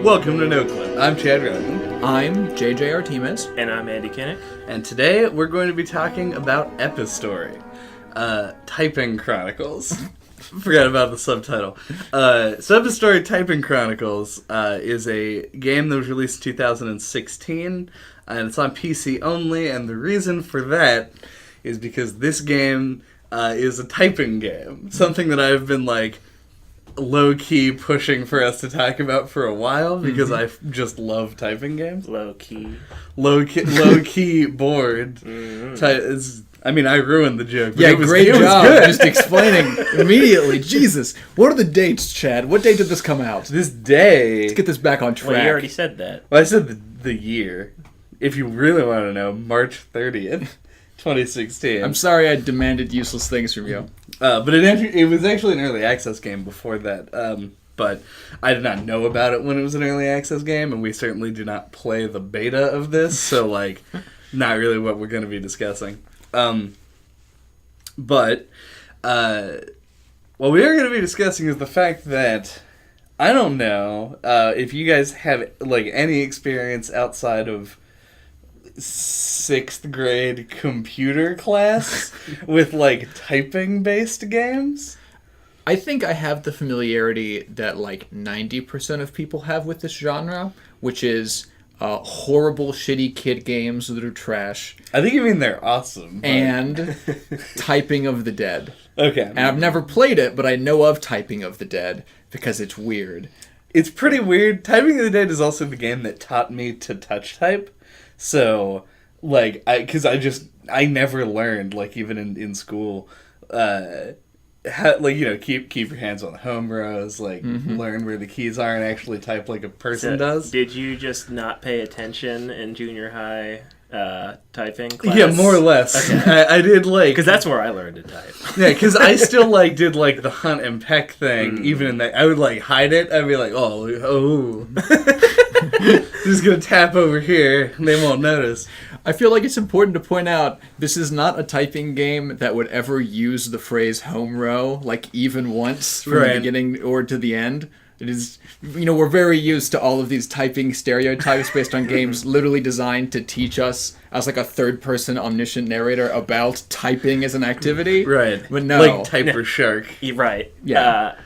Welcome to No Clip. I'm Chad Roden. I'm JJ Artemis. And I'm Andy Kinnick. And today we're going to be talking about Epistory. Typing Chronicles. Forgot about the subtitle. So Epistory Typing Chronicles is a game that was released in 2016, and it's on PC only, and the reason for that is because this game is a typing game. Something that I've been, low-key pushing for us to talk about for a while, because I just love typing games. Low-key. Low-key bored. I ruined the joke. Yeah, great job. Just explaining immediately. Jesus. What are the dates, Chad? What date did this come out? This day... Let's get this back on track. Well, you already said that. Well, I said the year. If you really want to know, March 30th, 2016. I'm sorry I demanded useless things from you. But it was actually an early access game before that. But I did not know about it when it was an early access game, and we certainly do not play the beta of this, so, not really what we're going to be discussing. What we are going to be discussing is the fact that I don't know if you guys have any experience outside of 6th grade computer class with typing based games. I think I have the familiarity that 90% of people have with this genre, which is horrible, shitty kid games that are trash. I think you mean they're awesome. But... And Typing of the Dead. Okay. And I've never played it, but I know of Typing of the Dead because it's weird. It's pretty weird. Typing of the Dead is also the game that taught me to touch type. So, I never learned, even in school, how, keep your hands on the home rows, learn where the keys are and actually type like a person does. Did you just not pay attention in junior high typing class? Yeah, more or less. Okay. I did, because that's where I learned to type. Yeah, because I still, did, the hunt and peck thing, even in that. I would, hide it. I'd be like, oh. Just gonna tap over here, and they won't notice. I feel like it's important to point out this is not a typing game that would ever use the phrase home row, even once from the beginning or to the end. It is, we're very used to all of these typing stereotypes based on games literally designed to teach us as a third-person omniscient narrator about typing as an activity. Right. But no. Typer Shark. Right. Yeah.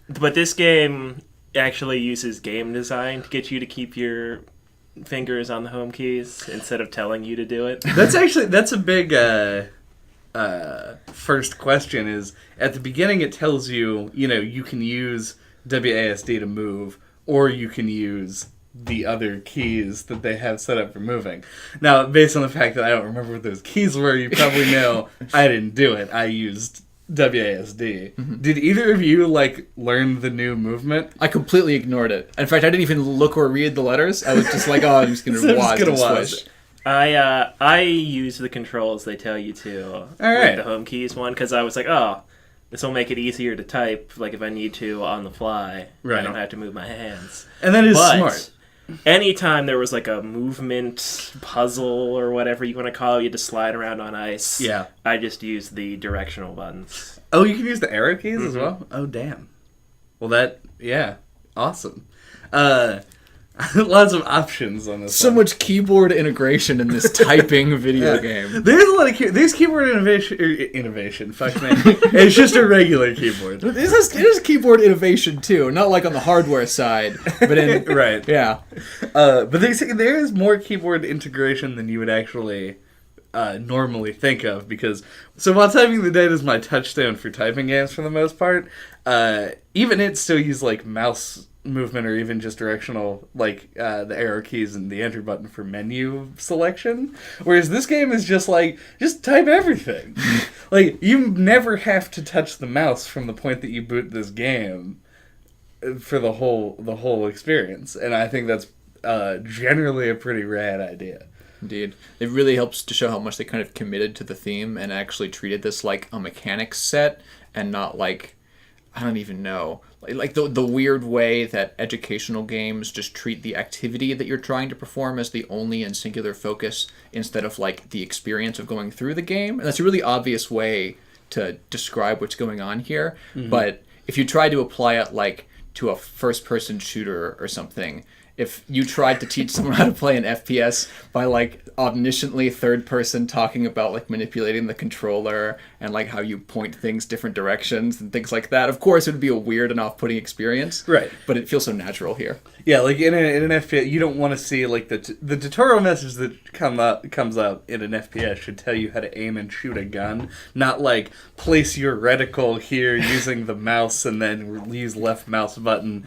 But this game actually uses game design to get you to keep your fingers on the home keys instead of telling you to do it. That's a big first question is, at the beginning it tells you, you can use WASD to move, or you can use the other keys that they have set up for moving. Now, based on the fact that I don't remember what those keys were, you probably know I didn't do it. I used WASD. Mm-hmm. Did either of you learn the new movement? I completely ignored it. In fact, I didn't even look or read the letters. I was just I'm just gonna watch and switch. I use the controls they tell you to. All right. The home keys one, because I was this will make it easier to type if I need to on the fly. Right. I don't have to move my hands. And that is smart. Anytime there was a movement puzzle or whatever you want to call it, you just slide around on ice. Yeah. I just use the directional buttons. Oh, you can use the arrow keys as well? Oh, damn. Well, awesome. Lots of options on this. So much keyboard integration in this typing video game. There's a lot of there's keyboard innovation. Fuck me. It's just a regular keyboard. It is keyboard innovation too, not on the hardware side, but in right. Yeah. But there is more keyboard integration than you would actually normally think of, because while Typing the Dead is my touchstone for typing games for the most part, even it still uses mouse movement or even just directional, the arrow keys and the enter button for menu selection, whereas this game is just type everything. You never have to touch the mouse from the point that you boot this game for the whole experience, and I think that's generally a pretty rad idea. Indeed. It really helps to show how much they kind of committed to the theme and actually treated this like a mechanics set and not I don't even know, the weird way that educational games just treat the activity that you're trying to perform as the only and singular focus instead of the experience of going through the game. And that's a really obvious way to describe what's going on here, but if you try to apply it like to a first-person shooter or something, if you tried to teach someone how to play an FPS by like omnisciently third person talking about like manipulating the controller and like how you point things different directions and things like that, of course it would be a weird and off-putting experience. Right. But it feels so natural here. Yeah, like in an FPS, you don't want to see like the tutorial message that comes up in an FPS should tell you how to aim and shoot a gun, not like place your reticle here using the mouse and then use left mouse button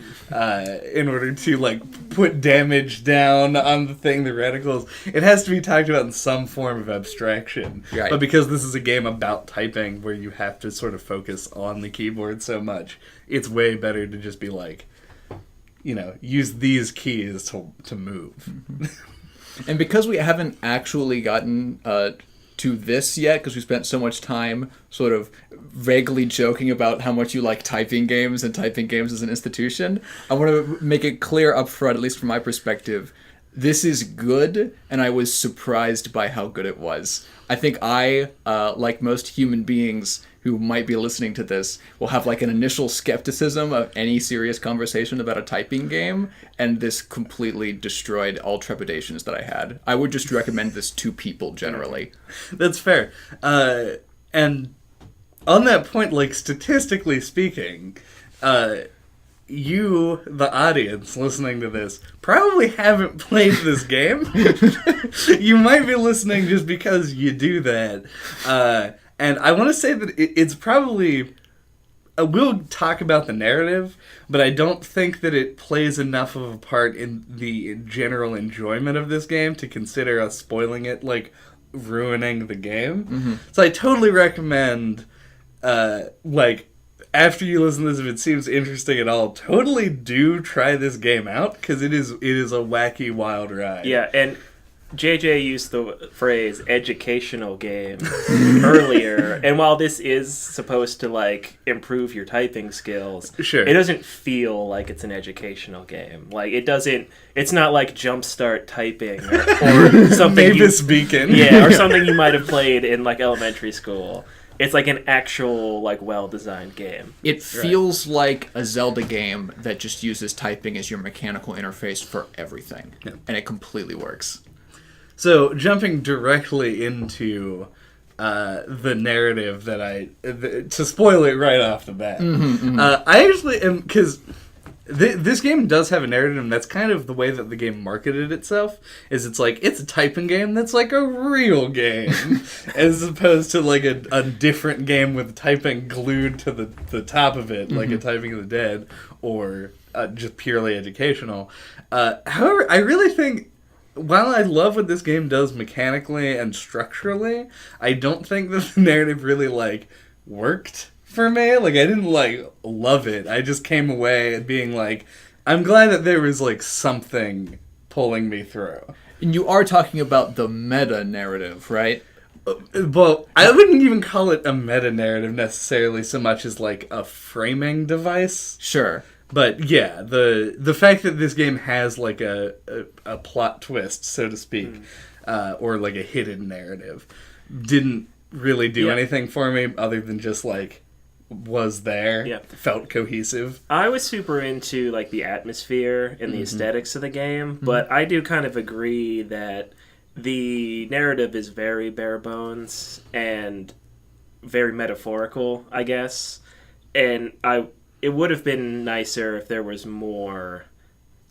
in order to like put damage down on the thing, the reticles. It has to be talked about in some form of abstraction. Right. But because this is a game about typing where you have to sort of focus on the keyboard so much, it's way better to just be like, you know, use these keys to move. And because we haven't actually gotten to this yet, because we spent so much time sort of vaguely joking about how much you like typing games and typing games as an institution, I want to make it clear up front, at least from my perspective, this is good, and I was surprised by how good it was. I think I, like most human beings who might be listening to this, will have like an initial skepticism of any serious conversation about a typing game, and this completely destroyed all trepidations that I had. I would just recommend this to people generally. That's fair. And on that point, like statistically speaking, you, the audience listening to this, probably haven't played this game. You might be listening just because you do that. And I want to say that it's probably... we'll talk about the narrative, but I don't think that it plays enough of a part in the general enjoyment of this game to consider us spoiling it, like, ruining the game. Mm-hmm. So I totally recommend, like, after you listen to this, if it seems interesting at all, totally do try this game out, because it is a wacky, wild ride. Yeah, and JJ used the phrase educational game earlier, and while this is supposed to like improve your typing skills, sure, it doesn't feel like it's an educational game. Like it's not like Jumpstart Typing or something. Mavis Beacon. Yeah, or something you might have played in like elementary school. It's like an actual, like, well-designed game. It feels like a Zelda game that just uses typing as your mechanical interface for everything. Yeah. And it completely works. So, jumping directly into the narrative to spoil it right off the bat, I actually am, because this game does have a narrative, and that's kind of the way that the game marketed itself, is it's like, it's a typing game that's like a real game, as opposed to like a different game with typing glued to the top of it, like a Typing of the Dead, or just purely educational. However, I really think, while I love what this game does mechanically and structurally, I don't think that the narrative really, like, worked for me. Like, I didn't, like, love it. I just came away being like, I'm glad that there was, like, something pulling me through. And you are talking about the meta-narrative, right? Well, I wouldn't even call it a meta-narrative necessarily so much as, like, a framing device. Sure. But yeah, the fact that this game has like a plot twist, so to speak, or like a hidden narrative, didn't really do anything for me other than just like was there, felt cohesive. I was super into like the atmosphere and the aesthetics of the game, but I do kind of agree that the narrative is very bare bones and very metaphorical, I guess, and it would have been nicer if there was more,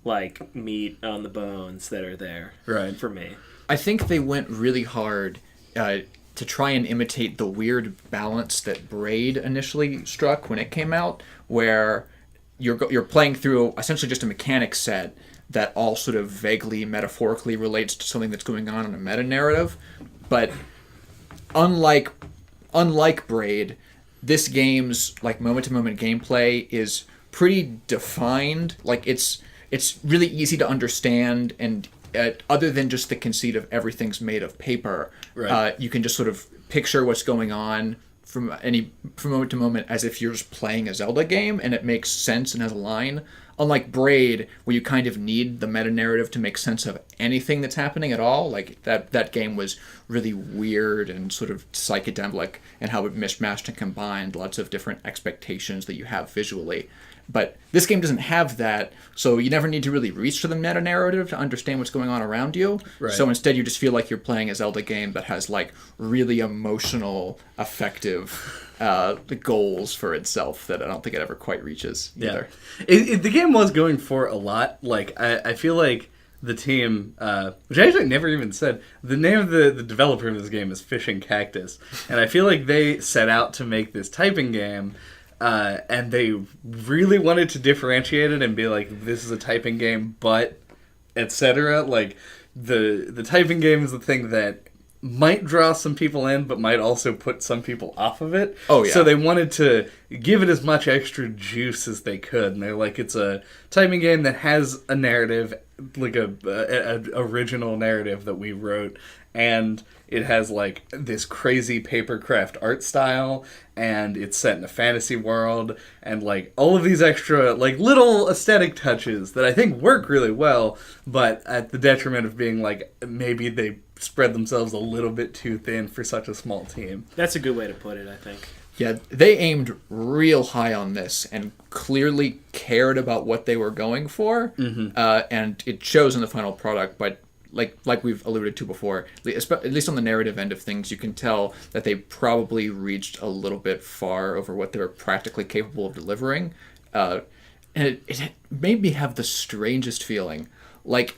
like, meat on the bones that are there for me. I think they went really hard to try and imitate the weird balance that Braid initially struck when it came out, where you're playing through essentially just a mechanic set that all sort of vaguely metaphorically relates to something that's going on in a meta-narrative. But unlike Braid, this game's like moment-to-moment gameplay is pretty defined. Like it's really easy to understand, and other than just the conceit of everything's made of paper, you can just sort of picture what's going on from moment to moment as if you're just playing a Zelda game, and it makes sense and has a line. unlike Braid, where you kind of need the meta-narrative to make sense of anything that's happening at all, like that game was really weird and sort of psychedelic and how it mishmashed and combined lots of different expectations that you have visually. But this game doesn't have that, so you never need to really reach for the meta-narrative to understand what's going on around you. Right. So instead you just feel like you're playing a Zelda game that has like really emotional, effective the goals for itself that I don't think it ever quite reaches either. The game was going for a lot. Like, I feel like the team, which I actually never even said, the name of the developer of this game is Fishing Cactus. And I feel like they set out to make this typing game, and they really wanted to differentiate it and be like, this is a typing game, but etc. Like, the typing game is the thing that might draw some people in, but might also put some people off of it. Oh, yeah. So they wanted to give it as much extra juice as they could. And they're like, it's a typing game that has a narrative, like a original narrative that we wrote. And it has, like, this crazy papercraft art style, and it's set in a fantasy world, and, like, all of these extra, like, little aesthetic touches that I think work really well, but at the detriment of being, like, maybe they spread themselves a little bit too thin for such a small team. That's a good way to put it, I think. Yeah, they aimed real high on this and clearly cared about what they were going for, and it shows in the final product, but like we've alluded to before, at least on the narrative end of things, you can tell that they probably reached a little bit far over what they were practically capable of delivering. And it made me have the strangest feeling. Like,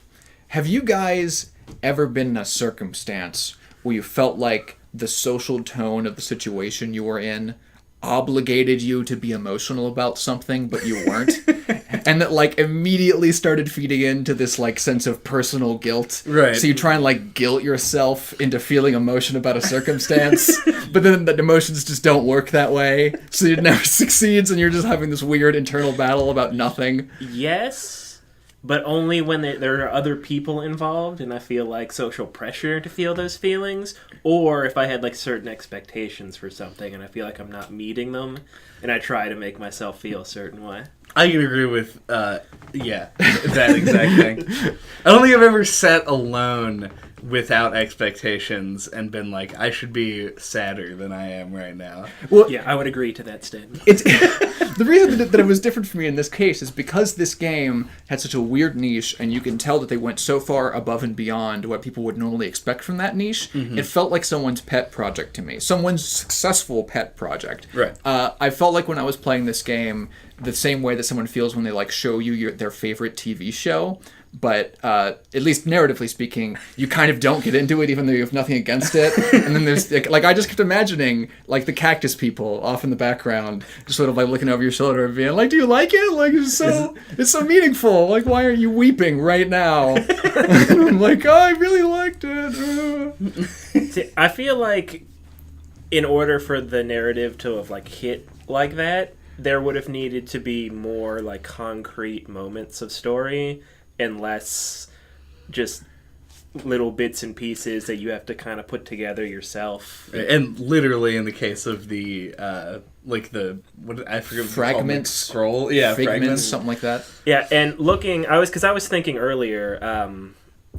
have you guys ever been in a circumstance where you felt like the social tone of the situation you were in obligated you to be emotional about something, but you weren't? And that, like, immediately started feeding into this, like, sense of personal guilt. Right. So you try and, like, guilt yourself into feeling emotion about a circumstance, but then the emotions just don't work that way. So it never succeeds, and you're just having this weird internal battle about nothing. Yes, but only when there are other people involved, and I feel like social pressure to feel those feelings, or if I had, like, certain expectations for something, and I feel like I'm not meeting them, and I try to make myself feel a certain way. I can agree with, that exact thing. I don't think I've ever sat alone without expectations and been like, I should be sadder than I am right now. Well, Yeah, I would agree to that statement. It's the reason that it was different for me in this case is because this game had such a weird niche, and you can tell that they went so far above and beyond what people would normally expect from that niche. It felt like someone's pet project to me, someone's successful pet project. Right. I felt like when I was playing this game, the same way that someone feels when they, like, show you their favorite TV show. But at least narratively speaking, you kind of don't get into it even though you have nothing against it. And then there's, like, I just kept imagining, like, the cactus people off in the background just sort of, like, looking over your shoulder and being like, do you like it? Like, it's so meaningful. Like, why aren't you weeping right now? And I'm like, oh, I really liked it. See, I feel like in order for the narrative to have, like, hit like that, there would have needed to be more, like, concrete moments of story and less just little bits and pieces that you have to kind of put together yourself. And literally, in the case of the I forget Fragments, scroll, fragments, something like that. Yeah, and looking, I was thinking earlier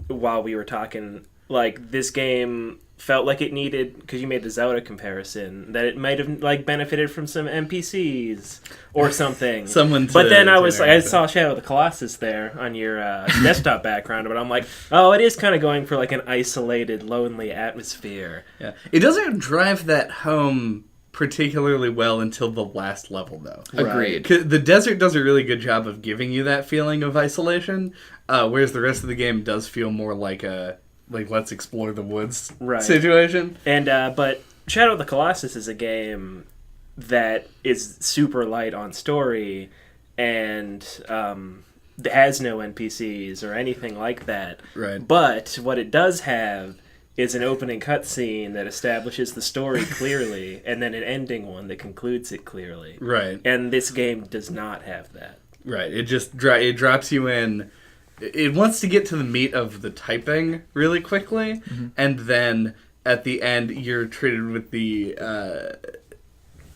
while we were talking, like, this game felt like it needed, because you made the Zelda comparison, that it might have, like, benefited from some NPCs or something. But then I saw Shadow of the Colossus there on your desktop background, but I'm like, oh, it is kind of going for, like, an isolated, lonely atmosphere. Yeah, it doesn't drive that home particularly well until the last level, though. Agreed. The desert does a really good job of giving you that feeling of isolation, whereas the rest of the game does feel more like a let's explore the woods situation. And but Shadow of the Colossus is a game that is super light on story and has no NPCs or anything like that. Right. But what it does have is an opening cutscene that establishes the story clearly, and then an ending one that concludes it clearly. Right. And this game does not have that. Right. It just it drops you in. It wants to get to the meat of the typing really quickly, and then at the end you're treated with the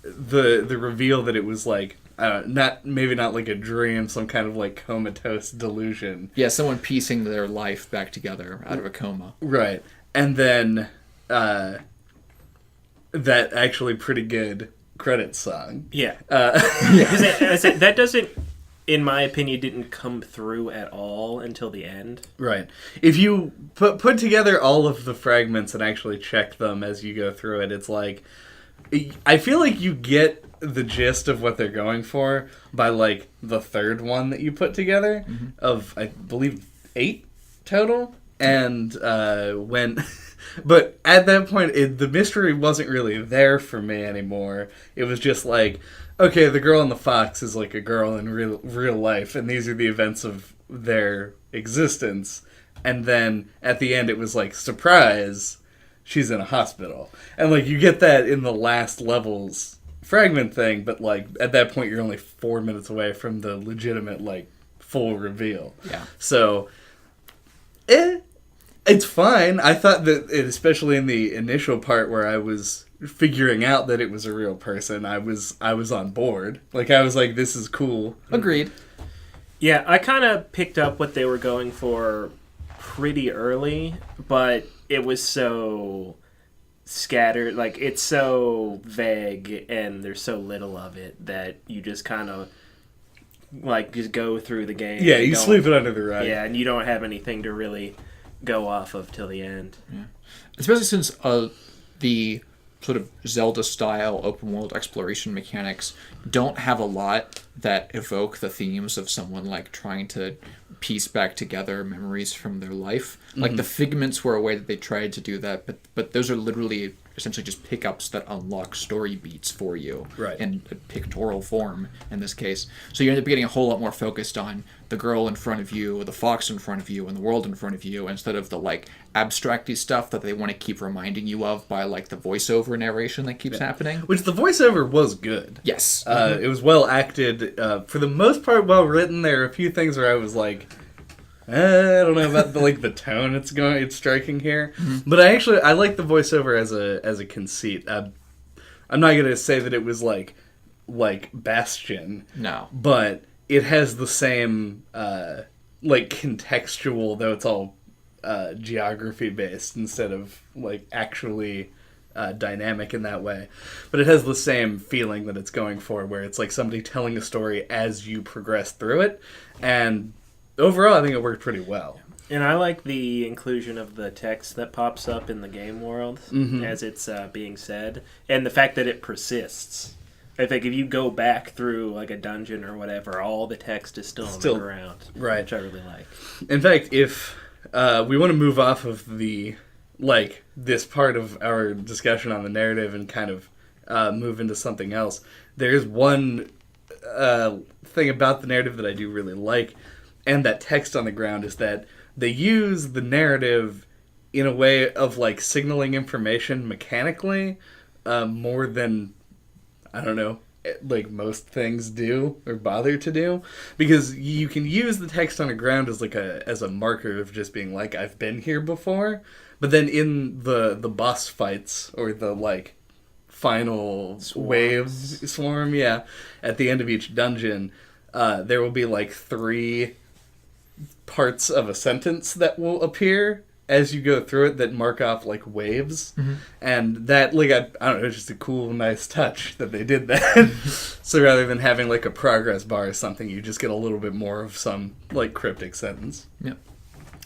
the reveal that it was like, not like a dream, some kind of like comatose delusion. Yeah, someone piecing their life back together out of a coma. Right. And then that actually pretty good credits song. Yeah. Because that doesn't, in my opinion, didn't come through at all until the end. Right. If you put together all of the fragments and actually check them as you go through it, it's like, I feel like you get the gist of what they're going for by like the third one that you put together of, I believe, 8 total. And but at that point, the mystery wasn't really there for me anymore. It was just like, okay, the girl and the fox is like a girl in real life, and these are the events of their existence. And then at the end, it was like, surprise, she's in a hospital. And like, you get that in the last level's fragment thing, but like, at that point, you're only 4 minutes away from the legitimate, like, full reveal. Yeah. So, it's fine. I thought that, especially in the initial part where I was figuring out that it was a real person, I was on board. Like, I was like, this is cool. Agreed. Yeah, I kind of picked up what they were going for pretty early, but it was so scattered. Like, it's so vague, and there's so little of it that you just kind of, like, just go through the game. Yeah, you sleep it under the rug. Yeah, and you don't have anything to really go off of till the end. Yeah. Especially since the sort of Zelda-style open-world exploration mechanics don't have a lot that evoke the themes of someone like trying to piece back together memories from their life. Like the Figments were a way that they tried to do that, but those are literally essentially just pickups that unlock story beats for you in a pictorial form in this case. So you end up getting a whole lot more focused on the girl in front of you, the fox in front of you, and the world in front of you, instead of the like abstracty stuff that they want to keep reminding you of by like the voiceover narration that keeps happening. Which the voiceover was good. Yes. It was well acted. For the most part, well written. There are a few things where I was like, I don't know about the tone it's striking here. But I like the voiceover as a conceit. I'm not gonna say that it was like Bastion. No. But it has the same contextual, though it's all geography based instead of like actually dynamic in that way. But it has the same feeling that it's going for, where it's like somebody telling a story as you progress through it. And overall, I think it worked pretty well. And I like the inclusion of the text that pops up in the game world as it's being said, and the fact that it persists. I think if you go back through like a dungeon or whatever, all the text is still on the ground, right? Which I really like. In fact, if we want to move off of the this part of our discussion on the narrative and kind of move into something else, there's one thing about the narrative that I do really like, and that text on the ground, is that they use the narrative in a way of like signaling information mechanically more than, I don't know, like most things do or bother to do, because you can use the text on the ground as as a marker of just being like, I've been here before. But then in the boss fights or the like final wave swarm, at the end of each dungeon, there will be like 3 parts of a sentence that will appear as you go through it that mark off like waves. And that, like, I don't know, it's just a cool, nice touch that they did that. So rather than having like a progress bar or something, you just get a little bit more of some like cryptic sentence. Yeah,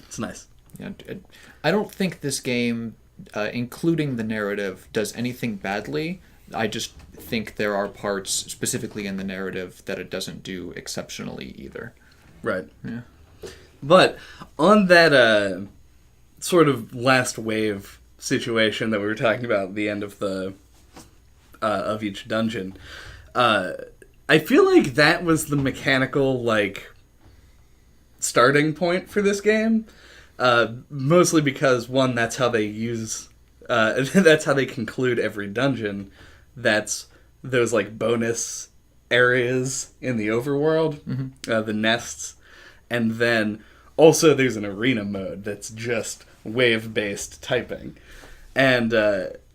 it's nice. Yeah, I don't think this game, including the narrative, does anything badly. I just think there are parts specifically in the narrative that it doesn't do exceptionally either. Right. Yeah. But on that sort of last wave situation that we were talking about at the end of the of each dungeon, I feel like that was the mechanical like starting point for this game. Mostly because, one, that's how they use that's how they conclude every dungeon. That's those like bonus areas in the overworld, the nests. And then also there's an arena mode that's just wave-based typing. And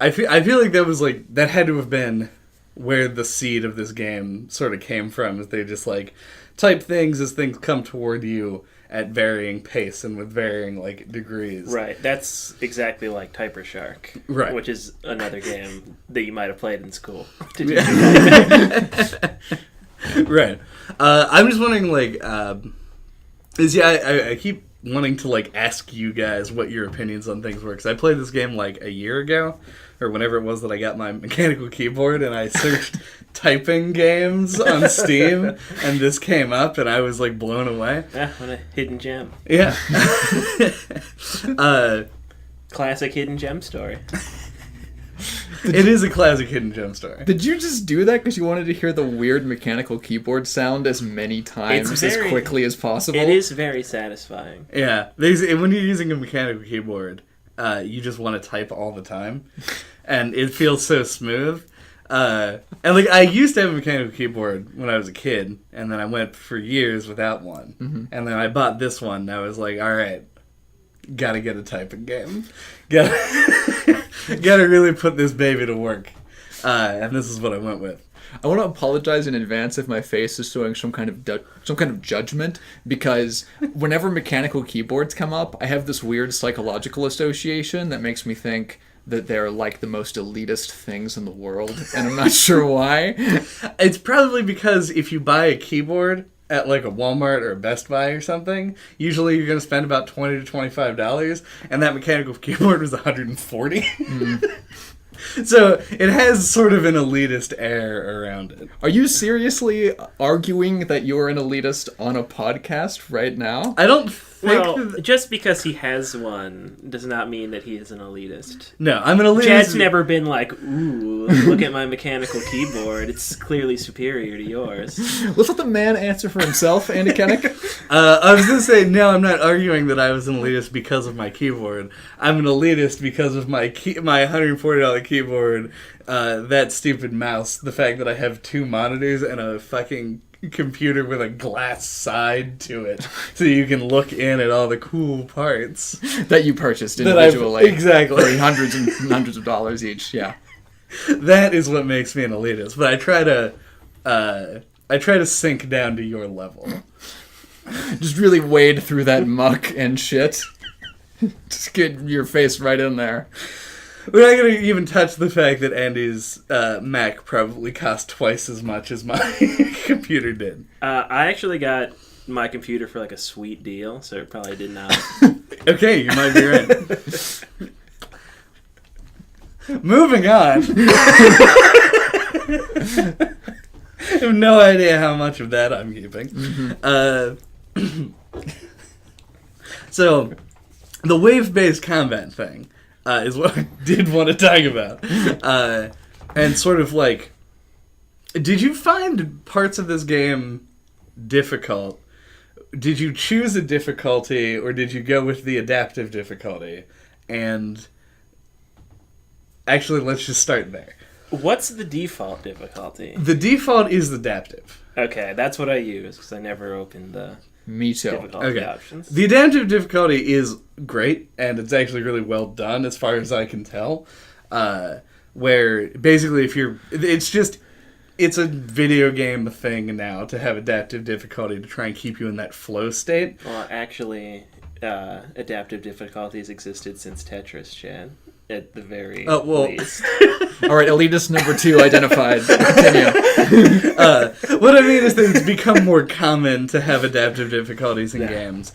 I feel like that was like, that had to have been where the seed of this game sort of came from. Is they just like type things as things come toward you at varying pace and with varying like degrees. Right. That's exactly like Typer Shark. Right. Which is another game that you might have played in school. Right. I'm just wondering, like, I keep wanting to like ask you guys what your opinions on things were, because I played this game like a year ago, or whenever it was that I got my mechanical keyboard, and I searched typing games on Steam, and this came up, and I was like blown away. Yeah, what a hidden gem. Yeah. Classic hidden gem story. It is a classic hidden gem story. Did you just do that because you wanted to hear the weird mechanical keyboard sound as many times as quickly as possible? It is very satisfying. Yeah. When you're using a mechanical keyboard, you just want to type all the time. And it feels so smooth. And like I used to have a mechanical keyboard when I was a kid, and then I went for years without one. Mm-hmm. And then I bought this one, and I was like, all right, gotta get a typing game. Gotta really put this baby to work. And this is what I went with. I want to apologize in advance if my face is showing some kind of judgment, because whenever mechanical keyboards come up, I have this weird psychological association that makes me think that they're like the most elitist things in the world, and I'm not sure why. It's probably because if you buy a keyboard at like a Walmart or a Best Buy or something, usually you're going to spend about $20 to $25, and that mechanical keyboard was $140. Mm. So it has sort of an elitist air around it. Are you seriously arguing that you're an elitist on a podcast right now? I don't think... Well, just because he has one does not mean that he is an elitist. No, I'm an elitist. Chad's never been like, ooh, look at my mechanical keyboard. It's clearly superior to yours. Let's let the man answer for himself, Andy Kennick. I was going to say, no, I'm not arguing that I was an elitist because of my keyboard. I'm an elitist because of my $140 keyboard, that stupid mouse, the fact that I have 2 monitors and a fucking computer with a glass side to it, so you can look in at all the cool parts that you purchased individually. Exactly. For hundreds and hundreds of dollars each, yeah. That is what makes me an elitist, but I try to sink down to your level. Just really wade through that muck and shit. Just get your face right in there. We're not going to even touch the fact that Andy's Mac probably cost twice as much as my computer did. I actually got my computer for like a sweet deal, so it probably did not. Okay, you might be right. Moving on. I have no idea how much of that I'm keeping. Mm-hmm. So, the wave-based combat thing is what I did want to talk about. And sort of like, did you find parts of this game difficult? Did you choose a difficulty, or did you go with the adaptive difficulty? And actually, let's just start there. What's the default difficulty? The default is adaptive. Okay, that's what I use, because I never opened the difficulty options. The adaptive difficulty is great, and it's actually really well done as far as I can tell. Where basically it's a video game thing now to have adaptive difficulty to try and keep you in that flow state. Well, actually, adaptive difficulties existed since Tetris, Chad. At the very least. All right, elitist number 2 identified. Continue. What I mean is that it's become more common to have adaptive difficulties in games.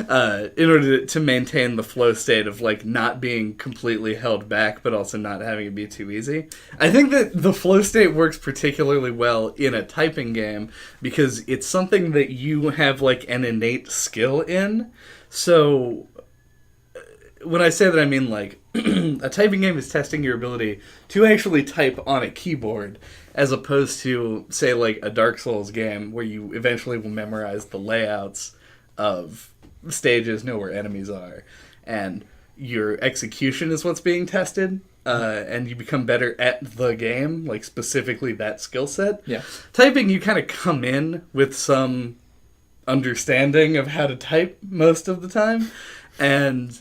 In order to maintain the flow state of like not being completely held back, but also not having it be too easy. I think that the flow state works particularly well in a typing game because it's something that you have like an innate skill in. So when I say that, I mean like a typing game is testing your ability to actually type on a keyboard, as opposed to say like a Dark Souls game where you eventually will memorize the layouts of stages, know where enemies are, and your execution is what's being tested, and you become better at the game, like specifically that skill set. Yeah. Typing, you kind of come in with some understanding of how to type most of the time, and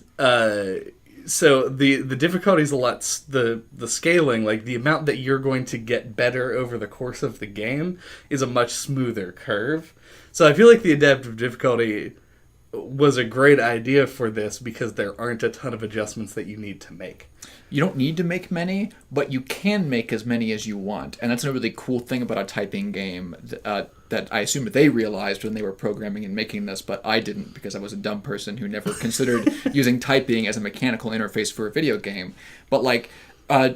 So the difficulty is a lot. The scaling, like the amount that you're going to get better over the course of the game, is a much smoother curve. So I feel like the adaptive difficulty was a great idea for this because there aren't a ton of adjustments that you need to make. You don't need to make many, but you can make as many as you want. And that's a really cool thing about a typing game that I assume they realized when they were programming and making this, but I didn't because I was a dumb person who never considered using typing as a mechanical interface for a video game. But like,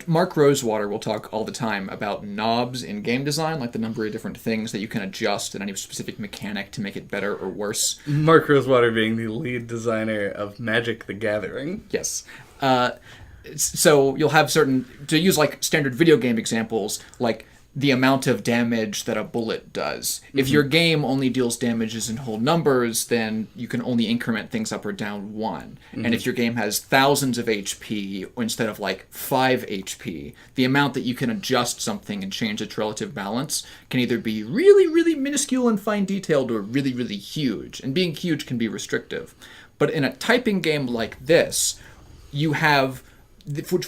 Mark Rosewater will talk all the time about knobs in game design, like the number of different things that you can adjust in any specific mechanic to make it better or worse. Mark Rosewater being the lead designer of Magic the Gathering. Yes. So you'll have certain, to use like standard video game examples, like the amount of damage that a bullet does. Mm-hmm. If your game only deals damages in whole numbers, then you can only increment things up or down 1. Mm-hmm. And if your game has thousands of HP instead of like 5 HP, the amount that you can adjust something and change its relative balance can either be really, really minuscule and fine detailed or really, really huge. And being huge can be restrictive. But in a typing game like this, you have,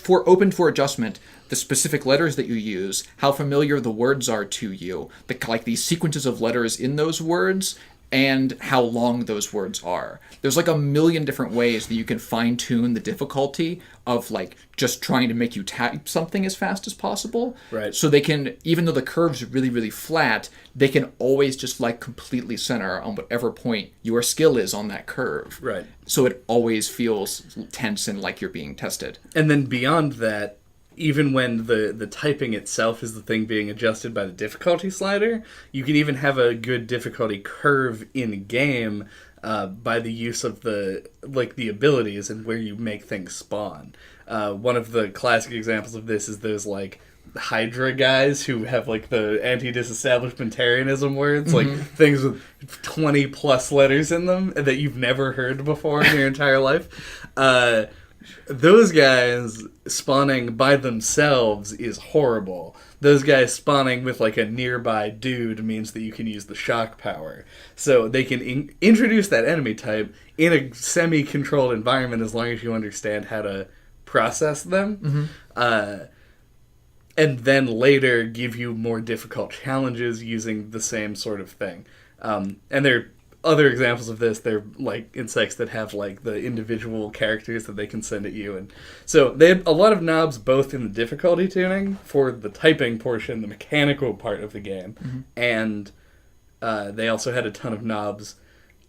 open for adjustment, the specific letters that you use, how familiar the words are to you, like the sequences of letters in those words, and how long those words are. There's like a million different ways that you can fine-tune the difficulty of like just trying to make you type something as fast as possible. Right. So they can, even though the curves are really, really flat, they can always just like completely center on whatever point your skill is on that curve. Right. So it always feels tense and like you're being tested. And then beyond that, even when the typing itself is the thing being adjusted by the difficulty slider, you can even have a good difficulty curve in game by the use of the abilities and where you make things spawn. One of the classic examples of this is those like Hydra guys who have like the anti-disestablishmentarianism words, like things with 20 plus letters in them that you've never heard before in your entire life. Those guys spawning by themselves is horrible. Those guys spawning with like a nearby dude means that you can use the shock power. So they can introduce that enemy type in a semi-controlled environment as long as you understand how to process them. And then later give you more difficult challenges using the same sort of thing. And they're other examples of this, they're like insects that have like the individual characters that they can send at you. And so they had a lot of knobs both in the difficulty tuning for the typing portion, the mechanical part of the game, and they also had a ton of knobs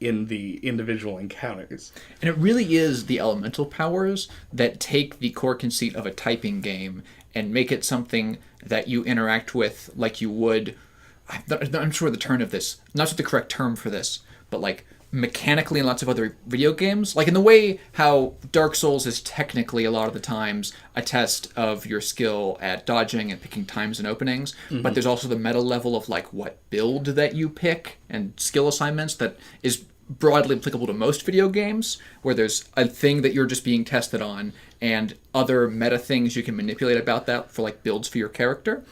in the individual encounters. And it really is the elemental powers that take the core conceit of a typing game and make it something that you interact with like you would, I'm sure the term of this, not the correct term for this, but like mechanically in lots of other video games, like in the way how Dark Souls is technically a lot of the times a test of your skill at dodging and picking times and openings, but there's also the meta level of like what build that you pick and skill assignments that is broadly applicable to most video games, where there's a thing that you're just being tested on and other meta things you can manipulate about that for like builds for your character.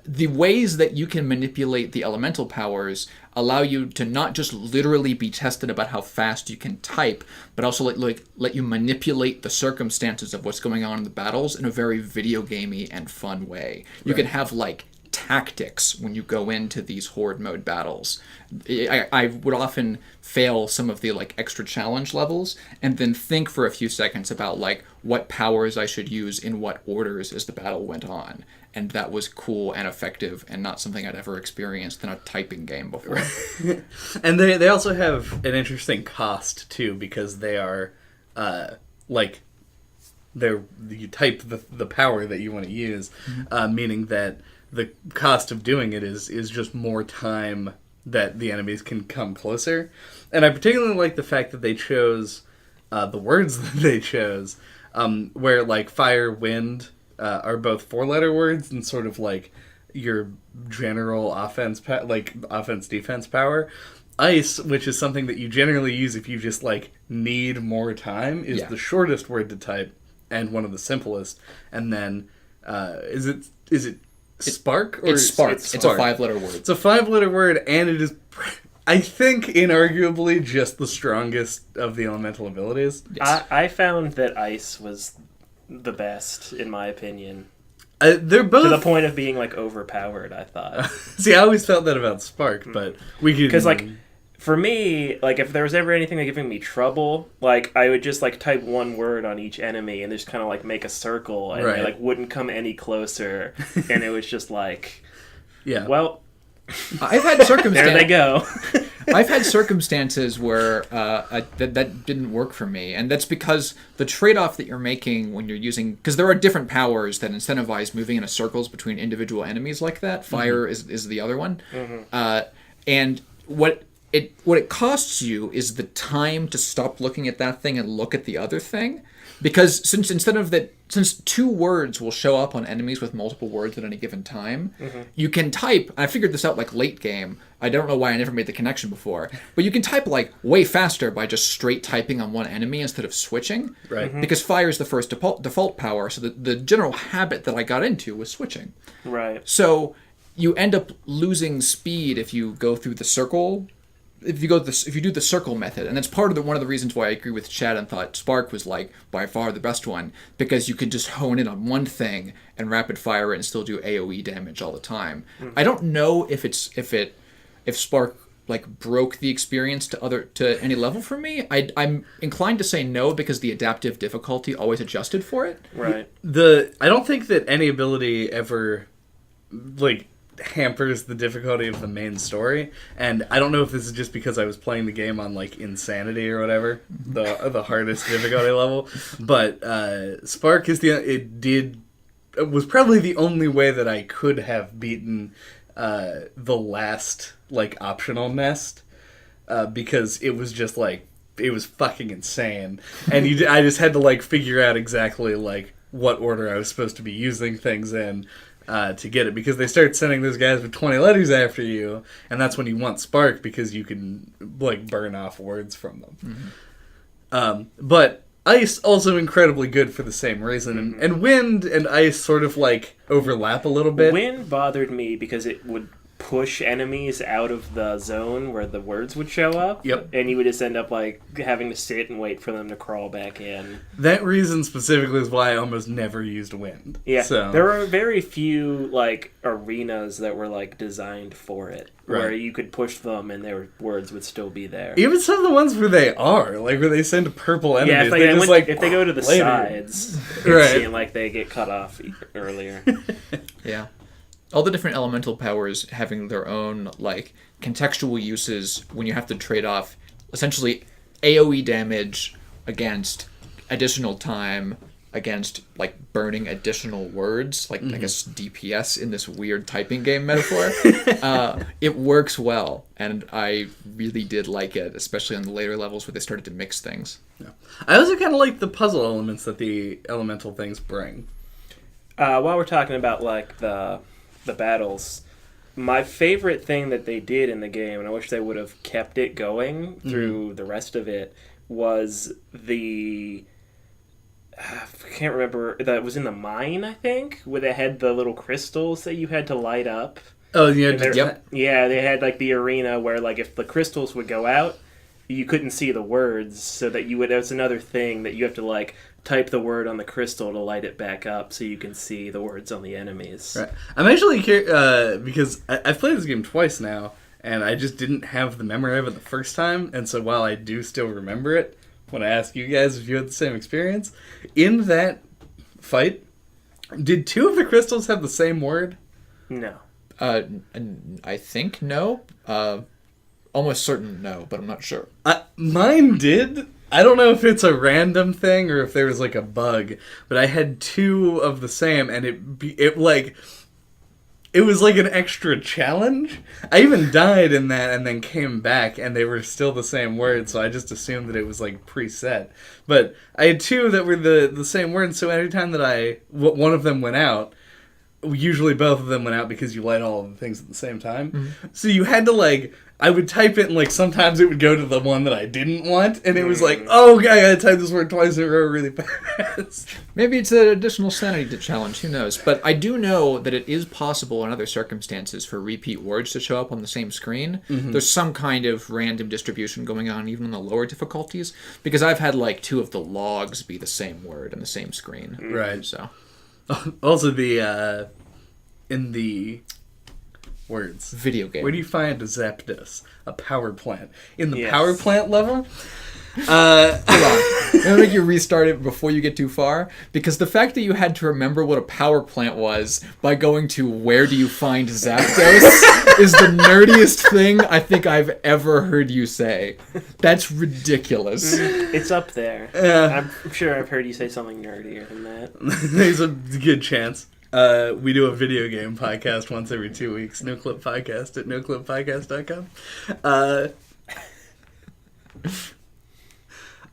The ways that you can manipulate the elemental powers allow you to not just literally be tested about how fast you can type, but also let you manipulate the circumstances of what's going on in the battles in a very video gamey and fun way. You can have like tactics when you go into these horde mode battles. I would often fail some of the like extra challenge levels and then think for a few seconds about like what powers I should use in what orders as the battle went on. And that was cool and effective and not something I'd ever experienced in a typing game before. And they also have an interesting cost too, because they are you type the power that you want to use, meaning that the cost of doing it is just more time that the enemies can come closer. And I particularly like the fact that they chose the words that they chose, where like fire, wind are both 4-letter words and sort of like your general offense defense power. Ice, which is something that you generally use if you just like need more time, is the shortest word to type and one of the simplest. And then is it spark? Or it's spark. It's a 5-letter word. It's a 5-letter word, and it is I think inarguably just the strongest of the elemental abilities. Yes. I found that ice was the best, in my opinion. They're both To the point of being, like, overpowered, I thought. See, I always felt that about Spark, but we could... Because, like, for me, like, if there was ever anything giving me trouble, like, I would just, like, type one word on each enemy and just kind of, like, make a circle, and they, like, wouldn't come any closer, and it was just like... Yeah. Well... I've had circumstances. There they go. I've had circumstances where that didn't work for me, and that's because the trade-off that you're making when you're using... Because there are different powers that incentivize moving in circles between individual enemies like that. Fire is the other one. And what it costs you is the time to stop looking at that thing and look at the other thing. Because since two words will show up on enemies with multiple words at any given time, you can type. I figured this out like late game. I don't know why I never made the connection before, but you can type like way faster by just straight typing on one enemy instead of switching. Right. Because fire is the first default power, so the general habit that I got into was switching. Right. So you end up losing speed if you go through the circle. If you do the circle method, and that's part of one of the reasons why I agree with Chad and thought Spark was like by far the best one, because you could just hone in on one thing and rapid fire it and still do AOE damage all the time. I don't know if Spark like broke the experience to any level for me. I'm inclined to say no, because the adaptive difficulty always adjusted for it. Right. I don't think that any ability ever like hampers the difficulty of the main story, and I don't know if this is just because I was playing the game on like insanity or whatever, the hardest difficulty level, but Spark was probably the only way that I could have beaten the last like optional nest, because it was just like it was fucking insane, and I just had to like figure out exactly like what order I was supposed to be using things in to get it, because they start sending those guys with 20 letters after you, and that's when you want Spark, because you can like burn off words from them. But Ice also incredibly good for the same reason, and Wind and Ice sort of like overlap a little bit. Wind bothered me because it would push enemies out of the zone where the words would show up. Yep. And you would just end up like having to sit and wait for them to crawl back in. That reason specifically is why I almost never used Wind. Yeah. So. There are very few like arenas that were like designed for it. Where Right. you could push them and their words would still be there. Even some of the ones where they are, like where they send purple enemies, Yeah, if they go to the later. sides, it Right. seems like they get cut off earlier. Yeah. All the different elemental powers having their own like contextual uses when you have to trade off essentially AoE damage against additional time against like burning additional words, like I guess DPS in this weird typing game metaphor. It works well, and I really did like it, especially on the later levels where they started to mix things. Yeah. I also kind of like the puzzle elements that the elemental things bring. While we're talking about like the battles, my favorite thing that they did in the game, and I wish they would have kept it going through the rest of it, was the I can't remember, that was in the mine, I think, where they had the little crystals that you had to light up. Oh yeah, Yeah, they had like the arena where like if the crystals would go out, you couldn't see the words, so that you would. That's another thing that you have to like type the word on the crystal to light it back up so you can see the words on the enemies. Right. I'm actually curious because I've played this game twice now, and I just didn't have the memory of it the first time, and so while I do still remember it, when I ask you guys if you had the same experience, in that fight, did two of the crystals have the same word? No. I think no. Almost certain no, but I'm not sure. Mine did. I don't know if it's a random thing or if there was like a bug, but I had two of the same, and it was like an extra challenge. I even died in that and then came back, and they were still the same word, so I just assumed that it was like preset. But I had two that were the same word, so every time that one of them went out, usually both of them went out because you light all of the things at the same time. So you had to, like, I would type it, and, like, sometimes it would go to the one that I didn't want, and it was like, oh, God, I gotta type this word twice in a row really fast. Maybe it's an additional sanity challenge, who knows? But I do know that it is possible in other circumstances for repeat words to show up on the same screen. There's some kind of random distribution going on even on the lower difficulties, because I've had, like, 2 of the logs be the same word on the same screen. Right. So. Also, in the words. Video game. Where do you find a Zapdos? A power plant. In the Yes. power plant level? Hold on. I'm going to make you restart it before you get too far, because the fact that you had to remember what a power plant was by going to where do you find Zapdos is the nerdiest thing I think I've ever heard you say. That's ridiculous. It's up there. Yeah. I'm sure I've heard you say something nerdier than that. There's a good chance. We do a video game podcast once every 2 weeks. No Clip Podcast at noclippodcast.com.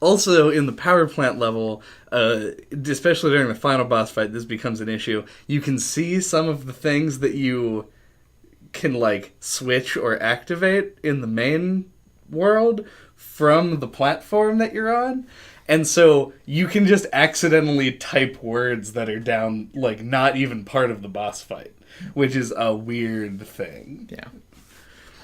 Also, in the power plant level, especially during the final boss fight, this becomes an issue. You can see some of the things that you can, like, switch or activate in the main world from the platform that you're on. And so you can just accidentally type words that are down, like, not even part of the boss fight, which is a weird thing. Yeah.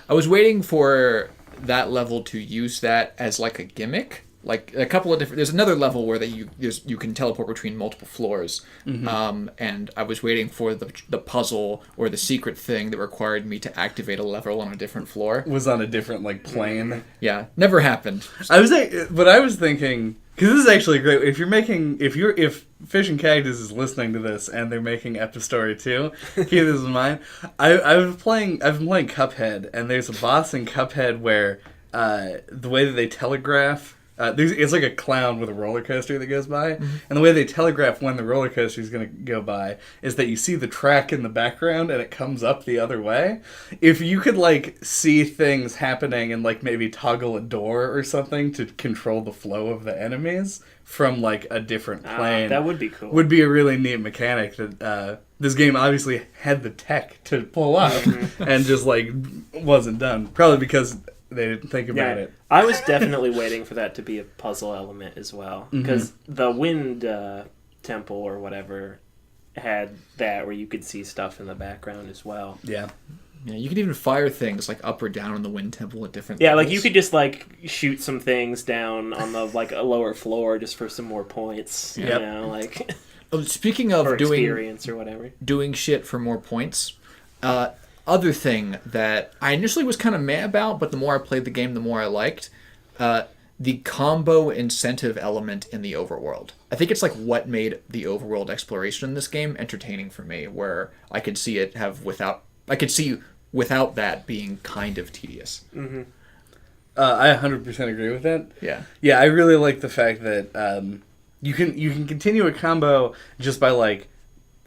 I was waiting for that level to use that as, like, a gimmick. Like, a couple of different... There's another level where you can teleport between multiple floors. And I was waiting for the puzzle or the secret thing that required me to activate a level on a different floor. Was on a different, like, plane. Yeah, never happened. But I was thinking... Because this is actually great. If Fish and Cactus is listening to this and they're making Epistory 2, keep this in mind. I've been playing Cuphead, and there's a boss in Cuphead where the way that they telegraph... it's like a clown with a roller coaster that goes by, and the way they telegraph when the roller coaster is going to go by is that you see the track in the background and it comes up the other way. If you could, like, see things happening and, like, maybe toggle a door or something to control the flow of the enemies from, like, a different plane, that would be cool. Would be a really neat mechanic that this game obviously had the tech to pull off and just, like, wasn't done. Probably because they didn't think about it. I was definitely waiting for that to be a puzzle element as well. Because the Wind Temple or whatever had that where you could see stuff in the background as well. Yeah. Yeah, you could even fire things, like, up or down on the Wind Temple at different Yeah, levels. like, you could just, like, shoot some things down on the, like, a lower floor just for some more points. You know, like... Oh, speaking of or experience or whatever. Doing shit for more points... other thing that I initially was kind of mad about, but the more I played the game, the more I liked, the combo incentive element in the overworld. I think it's like what made the overworld exploration in this game entertaining for me, where I could see it without that being kind of tedious. I 100% agree with that. Yeah. Yeah, I really like the fact that you can continue a combo just by, like,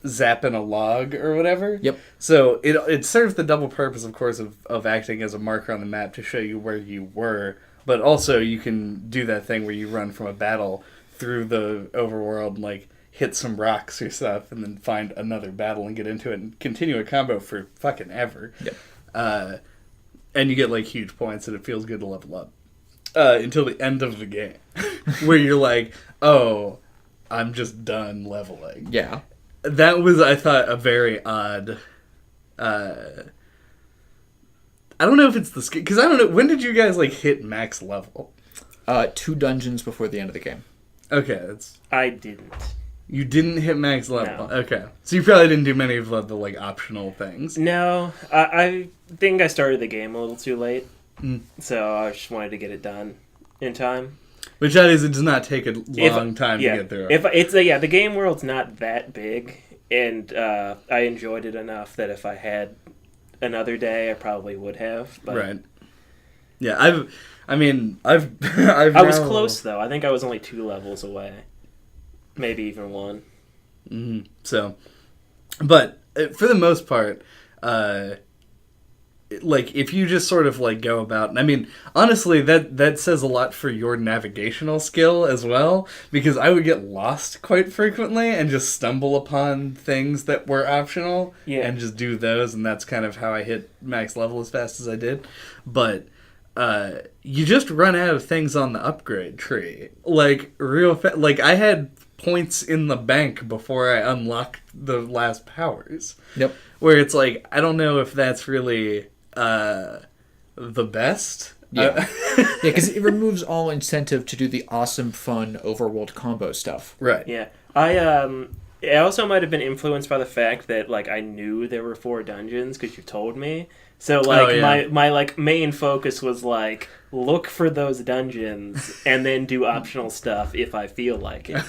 zapping a log or whatever. Yep. So it serves the double purpose, of course, of acting as a marker on the map to show you where you were, but also you can do that thing where you run from a battle through the overworld and, like, hit some rocks or stuff and then find another battle and get into it and continue a combo for fucking ever. Yep. And you get, like, huge points and it feels good to level up. Until the end of the game. Where you're like, oh, I'm just done leveling. Yeah. That was, I thought, a very odd... I don't know if it's the skill... Because I don't know... When did you guys, like, hit max level? 2 dungeons before the end of the game. Okay, that's... I didn't. You didn't hit max level? No. Okay. So you probably didn't do many of the like, optional things. No. I think I started the game a little too late. So I just wanted to get it done in time. Which that is, it does not take a long time to get through. The game world's not that big, and I enjoyed it enough that if I had another day, I probably would have. But right. Yeah, I was close though. I think I was only 2 levels away, maybe even 1. Mm-hmm. So, but for the most part, like, if you just sort of, like, go about... And I mean, honestly, that says a lot for your navigational skill as well, because I would get lost quite frequently and just stumble upon things that were optional and just do those, and that's kind of how I hit max level as fast as I did. But you just run out of things on the upgrade tree. Like, like, I had points in the bank before I unlocked the last powers. Yep. Where it's like, I don't know if that's really the best. Yeah. Yeah, because it removes all incentive to do the awesome, fun overworld combo stuff. Right. Yeah. It also might have been influenced by the fact that, like, I knew there were 4 dungeons because you told me. So, like, my like, main focus was, like, look for those dungeons and then do optional stuff if I feel like it.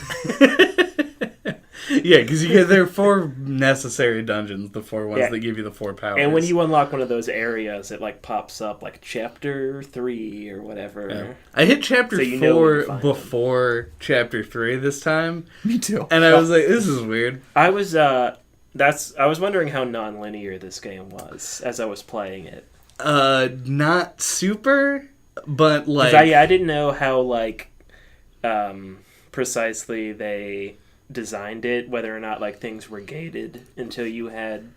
Yeah, because there are 4 necessary dungeons, the 4 ones that give you the 4 powers. And when you unlock one of those areas, it, like, pops up, like, Chapter 3 or whatever. Yeah. I hit Chapter 4 before Chapter 3 this time. Me too. And I was like, this is weird. I was wondering how non-linear this game was as I was playing it. Not super, but, like... I didn't know how, like, precisely they designed it, whether or not, like, things were gated until you had...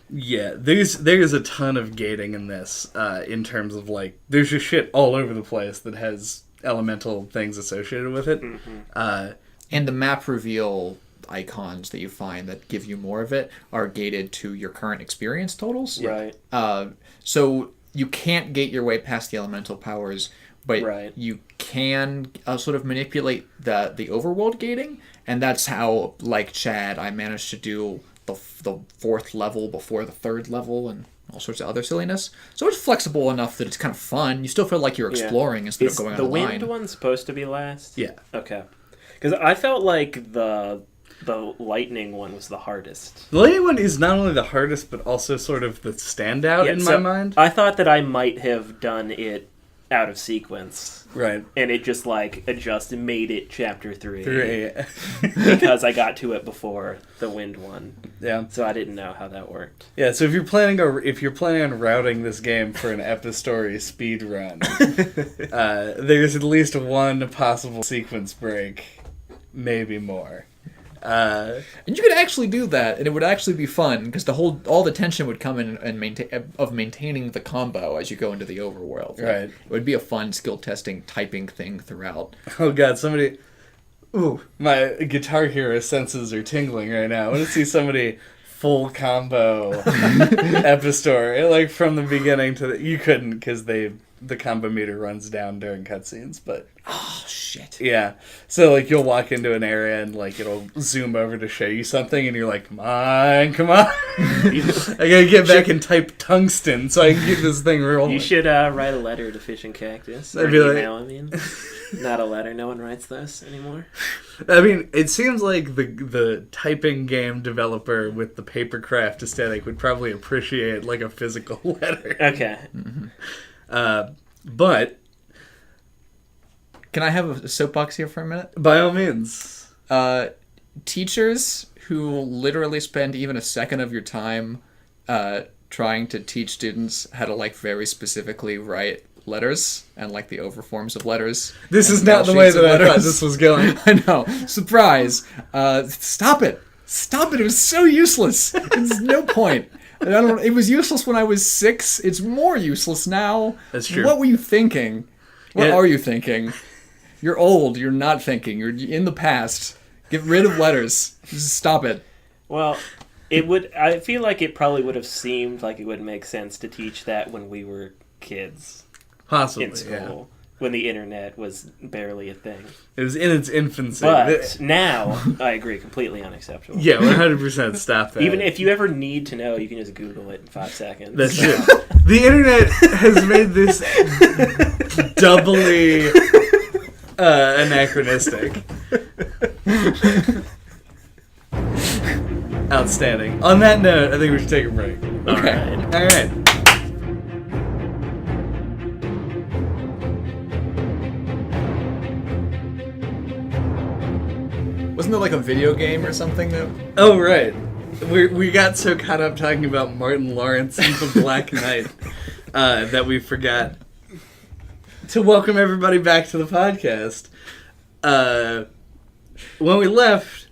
Yeah, there's a ton of gating in this, in terms of, like, there's just shit all over the place that has elemental things associated with it. Mm-hmm. And the map reveal icons that you find that give you more of it are gated to your current experience totals. Right. So you can't gate your way past the elemental powers, but you can sort of manipulate the overworld gating, and that's how, like Chad, I managed to do the 4th level before the 3rd level and all sorts of other silliness. So it's flexible enough that it's kind of fun. You still feel like you're exploring instead of going on a line. Is the wind one supposed to be last? Yeah. Okay. Because I felt like the lightning one was the hardest. The lightning one is not only the hardest, but also sort of the standout in my mind. I thought that I might have done it out of sequence. Right. And it just, like, adjusted, made it Chapter 3. Yeah. Because I got to it before the wind one. Yeah. So I didn't know how that worked. Yeah, so if you're planning on routing this game for an Epistory speed run, there's at least one possible sequence break, maybe more. And you could actually do that, and it would actually be fun because all the tension would come in and maintaining the combo as you go into the overworld. Right. It would be a fun skill testing typing thing throughout. Oh god, somebody! Ooh, my Guitar Hero senses are tingling right now. I want to see somebody full combo Epistory, like from the beginning to you couldn't because the combo meter runs down during cutscenes, but oh shit. Yeah. So like you'll walk into an area and like it'll zoom over to show you something and you're like, come on. I gotta get back and type tungsten so I can keep this thing rolling. You should write a letter to Fish and Cactus. Or email, I mean. Not a letter. No one writes those anymore. I mean, it seems like the typing game developer with the papercraft aesthetic would probably appreciate like a physical letter. Okay. Mm-hmm. But can I have a soapbox here for a minute? By all means. Teachers who literally spend even a second of your time trying to teach students how to like very specifically write letters and like the overforms of letters. This is not the way that I thought this was going. I know. Surprise. Stop it. It was so useless. There's no point. It was useless when I was 6. It's more useless now. That's true. What were you thinking? What are you thinking? You're old. You're not thinking. You're in the past. Get rid of letters. Just stop it. Well, I feel like it probably would have seemed like it would make sense to teach that when we were kids. Possibly, in school. When the internet was barely a thing. It was in its infancy. But now, I agree, completely unacceptable. Yeah, 100% stop that. Even if you ever need to know, you can just Google it in 5 seconds. That's true. The internet has made this doubly anachronistic. Outstanding. On that note, I think we should take a break. Okay. All right. Wasn't there like a video game or something that... Oh, right. We got so caught up talking about Martin Lawrence and The Black Knight that we forgot to welcome everybody back to the podcast. When we left,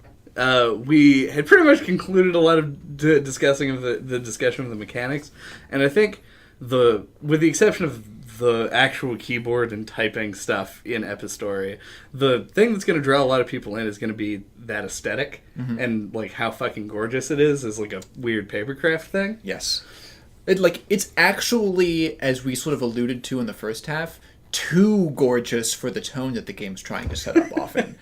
we had pretty much concluded a lot of discussing of the discussion of the mechanics, and I think with the exception of the actual keyboard and typing stuff in Epistory, the thing that's going to draw a lot of people in is going to be that aesthetic and like how fucking gorgeous it is like a weird papercraft thing. Yes. It's actually, as we sort of alluded to in the first half, too gorgeous for the tone that the game's trying to set up often.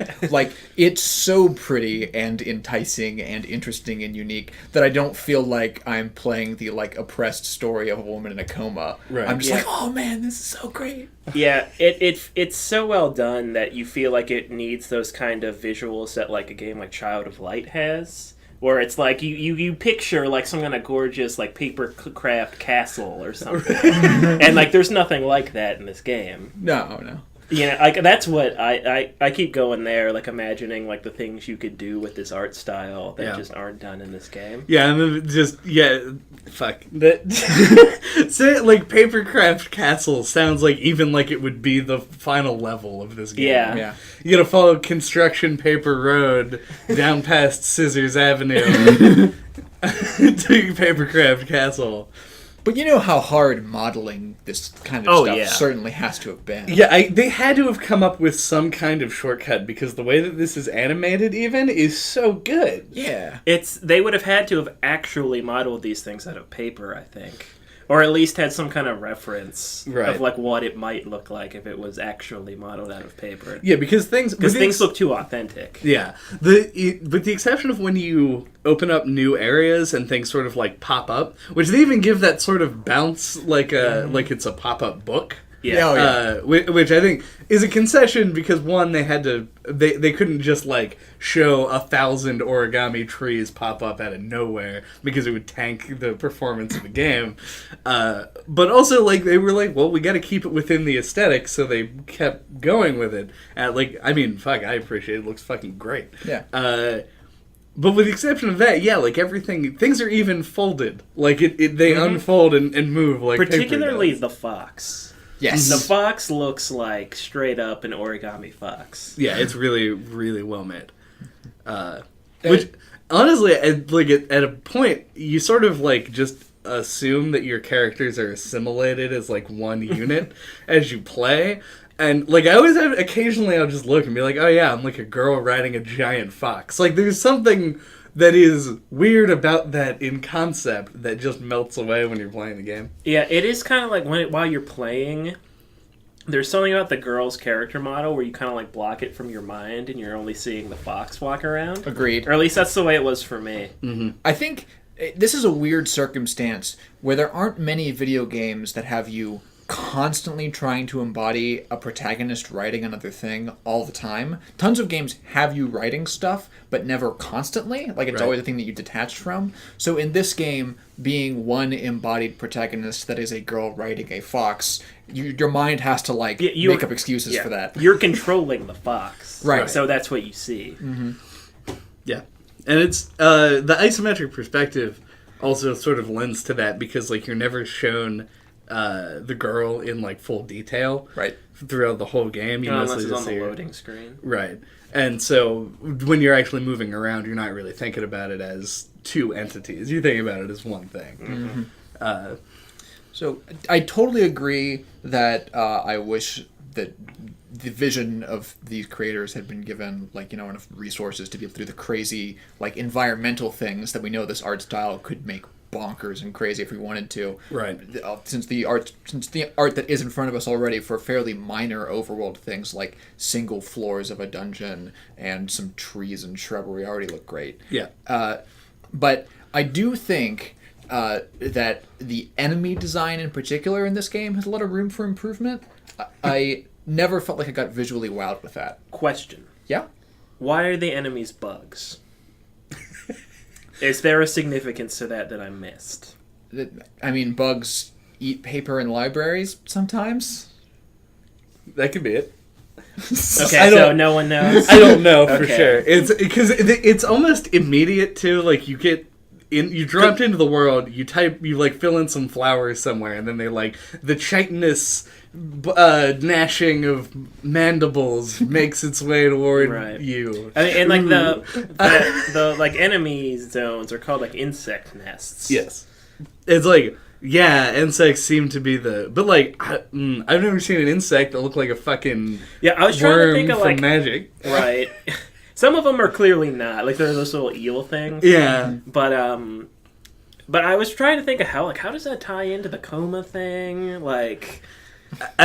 It's so pretty and enticing and interesting and unique that I don't feel like I'm playing the, oppressed story of a woman in a coma. Right. I'm just oh man, this is so great. Yeah, it's so well done that you feel like it needs those kind of visuals that, a game like Child of Light has. Where it's you picture some kind of gorgeous paper craft castle or something, and there's nothing like that in this game. No. That's what I keep going there, imagining the things you could do with this art style that just aren't done in this game. Yeah, and then fuck that. Say papercraft castle sounds even like it would be the final level of this game. Yeah. You gotta follow construction paper road down past Scissors Avenue to papercraft castle. But you know how hard modeling this kind of stuff certainly has to have been. Yeah, they had to have come up with some kind of shortcut because the way that this is animated even is so good. Yeah. They would have had to have actually modeled these things out of paper, I think. Or at least had some kind of reference of what it might look like if it was actually modeled out of paper. Yeah, because things look too authentic. Yeah, with the exception of when you open up new areas and things sort of pop up, which they even give that sort of bounce like it's a pop-up book. Yeah. Which I think is a concession because one, they had to they couldn't just show 1,000 origami trees pop up out of nowhere because it would tank the performance of the game. But also they were well, we got to keep it within the aesthetic, so they kept going with it. I appreciate it. It looks fucking great. Yeah. But with the exception of that, everything, things are even folded. They unfold and move particularly the fox. Yes. The fox looks straight up an origami fox. Yeah, it's really, really well made. Which, honestly, at a point, you sort of just assume that your characters are assimilated as one unit as you play. And I always have, occasionally I'll just look and be oh yeah, I'm a girl riding a giant fox. There's something that is weird about that in concept that just melts away when you're playing the game. Yeah, it is kind of while you're playing, there's something about the girl's character model where you kind of block it from your mind and you're only seeing the fox walk around. Agreed. Or at least that's the way it was for me. Mm-hmm. I think this is a weird circumstance where there aren't many video games that have you constantly trying to embody a protagonist writing another thing all the time. Tons of games have you writing stuff, but never constantly. It's always a thing that you detach from. So in this game, being one embodied protagonist that is a girl writing a fox, your mind has to make up excuses for that. You're controlling the fox. Right. So that's what you see. Mm-hmm. Yeah. And it's the isometric perspective also sort of lends to that because you're never shown the girl in full detail throughout the whole game. You unless mostly it's just on the see loading screen. Right. And so when you're actually moving around, you're not really thinking about it as two entities. You think about it as one thing. Mm-hmm. So I totally agree that I wish that the vision of these creators had been given enough resources to be able to do the crazy environmental things that we know this art style could make bonkers and crazy if we wanted to. Right. Since the art that is in front of us already for fairly minor overworld things like single floors of a dungeon and some trees and shrubbery already look great. Yeah. But I do think that the enemy design in particular in this game has a lot of room for improvement. I never felt like I got visually wowed with that. Question. Yeah? Why are the enemies bugs? Is there a significance to that I missed? I mean, bugs eat paper in libraries sometimes. That could be it. Okay, so no one knows? I don't know for sure. It's because it's almost immediate too. You get you dropped into the world, you fill in some flowers somewhere, and then they the chitinous gnashing of mandibles makes its way toward you. I mean, and the enemy zones are called insect nests. Yes, it's insects seem to be but I've never seen an insect that looked like a fucking I was trying to think of from Magic. Right. Some of them are clearly not. They're those little eel things. Yeah. But I was trying to think of how does that tie into the coma thing? I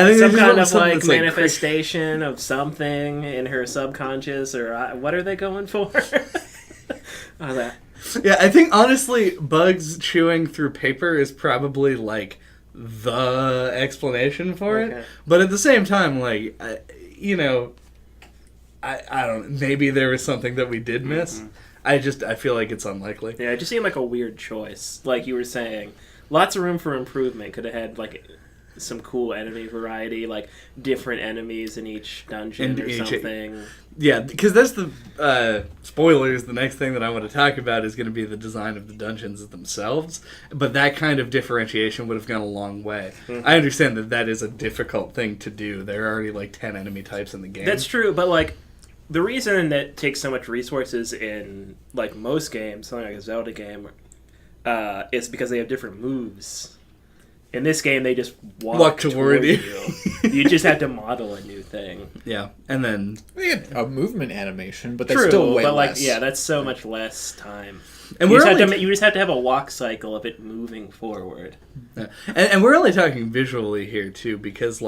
think some kind of manifestation of something in her subconscious, or what are they going for? Yeah, I think honestly, bugs chewing through paper is probably the explanation for it. But at the same time, I don't know. Maybe there was something that we did miss. Mm-hmm. I feel like it's unlikely. Yeah, it just seemed like a weird choice. Like you were saying, lots of room for improvement. Could have had some cool enemy variety, different enemies in each dungeon or something. Yeah, because that's the spoilers. The next thing that I want to talk about is going to be the design of the dungeons themselves. But that kind of differentiation would have gone a long way. Mm-hmm. I understand that is a difficult thing to do. There are already 10 enemy types in the game. That's true, but the reason that takes so much resources in most games, something like a Zelda game, is because they have different moves. In this game, they just walk toward you. You just have to model a new thing. Yeah, and then we had a movement animation, but that's still way less. That's so much less time. And you just have to have a walk cycle of it moving forward. Yeah. And we're only talking visually here too, because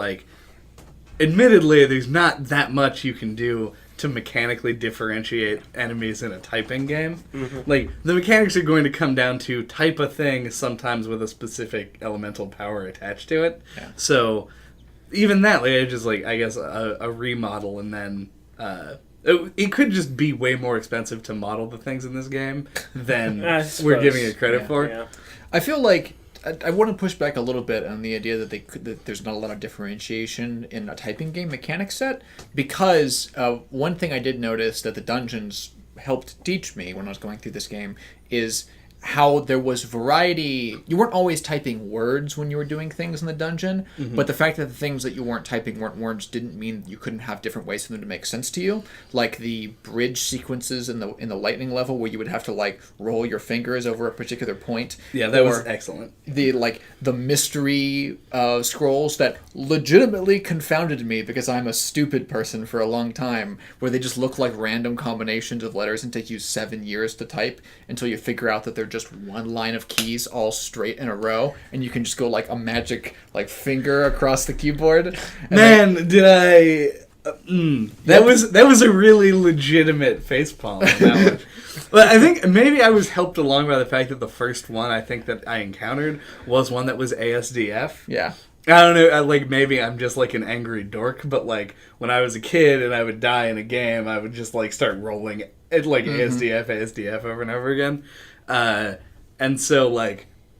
admittedly, there's not that much you can do to mechanically differentiate enemies in a typing game. Mm-hmm. The mechanics are going to come down to type a thing, sometimes with a specific elemental power attached to it. Yeah. So even that, just I guess a remodel, and then it could just be way more expensive to model the things in this game than we're giving it credit for. Yeah. I feel like I want to push back a little bit on the idea that there's not a lot of differentiation in a typing game mechanic set, because one thing I did notice that the dungeons helped teach me when I was going through this game is how there was variety. You weren't always typing words when you were doing things in the dungeon, but the fact that the things that you weren't typing weren't words didn't mean you couldn't have different ways for them to make sense to you. Like the bridge sequences in the lightning level, where you would have to roll your fingers over a particular point. Yeah, that was excellent. The mystery scrolls that legitimately confounded me because I'm a stupid person for a long time, where they just look like random combinations of letters and take you 7 years to type until you figure out that they're just one line of keys all straight in a row, and you can just go a magic finger across the keyboard. That was a really legitimate facepalm on that one. But I think maybe I was helped along by the fact that the first one I think that I encountered was one that was ASDF. Yeah. I don't know, maybe I'm just an angry dork, but when I was a kid and I would die in a game, I would just start rolling it ASDF over and over again. And so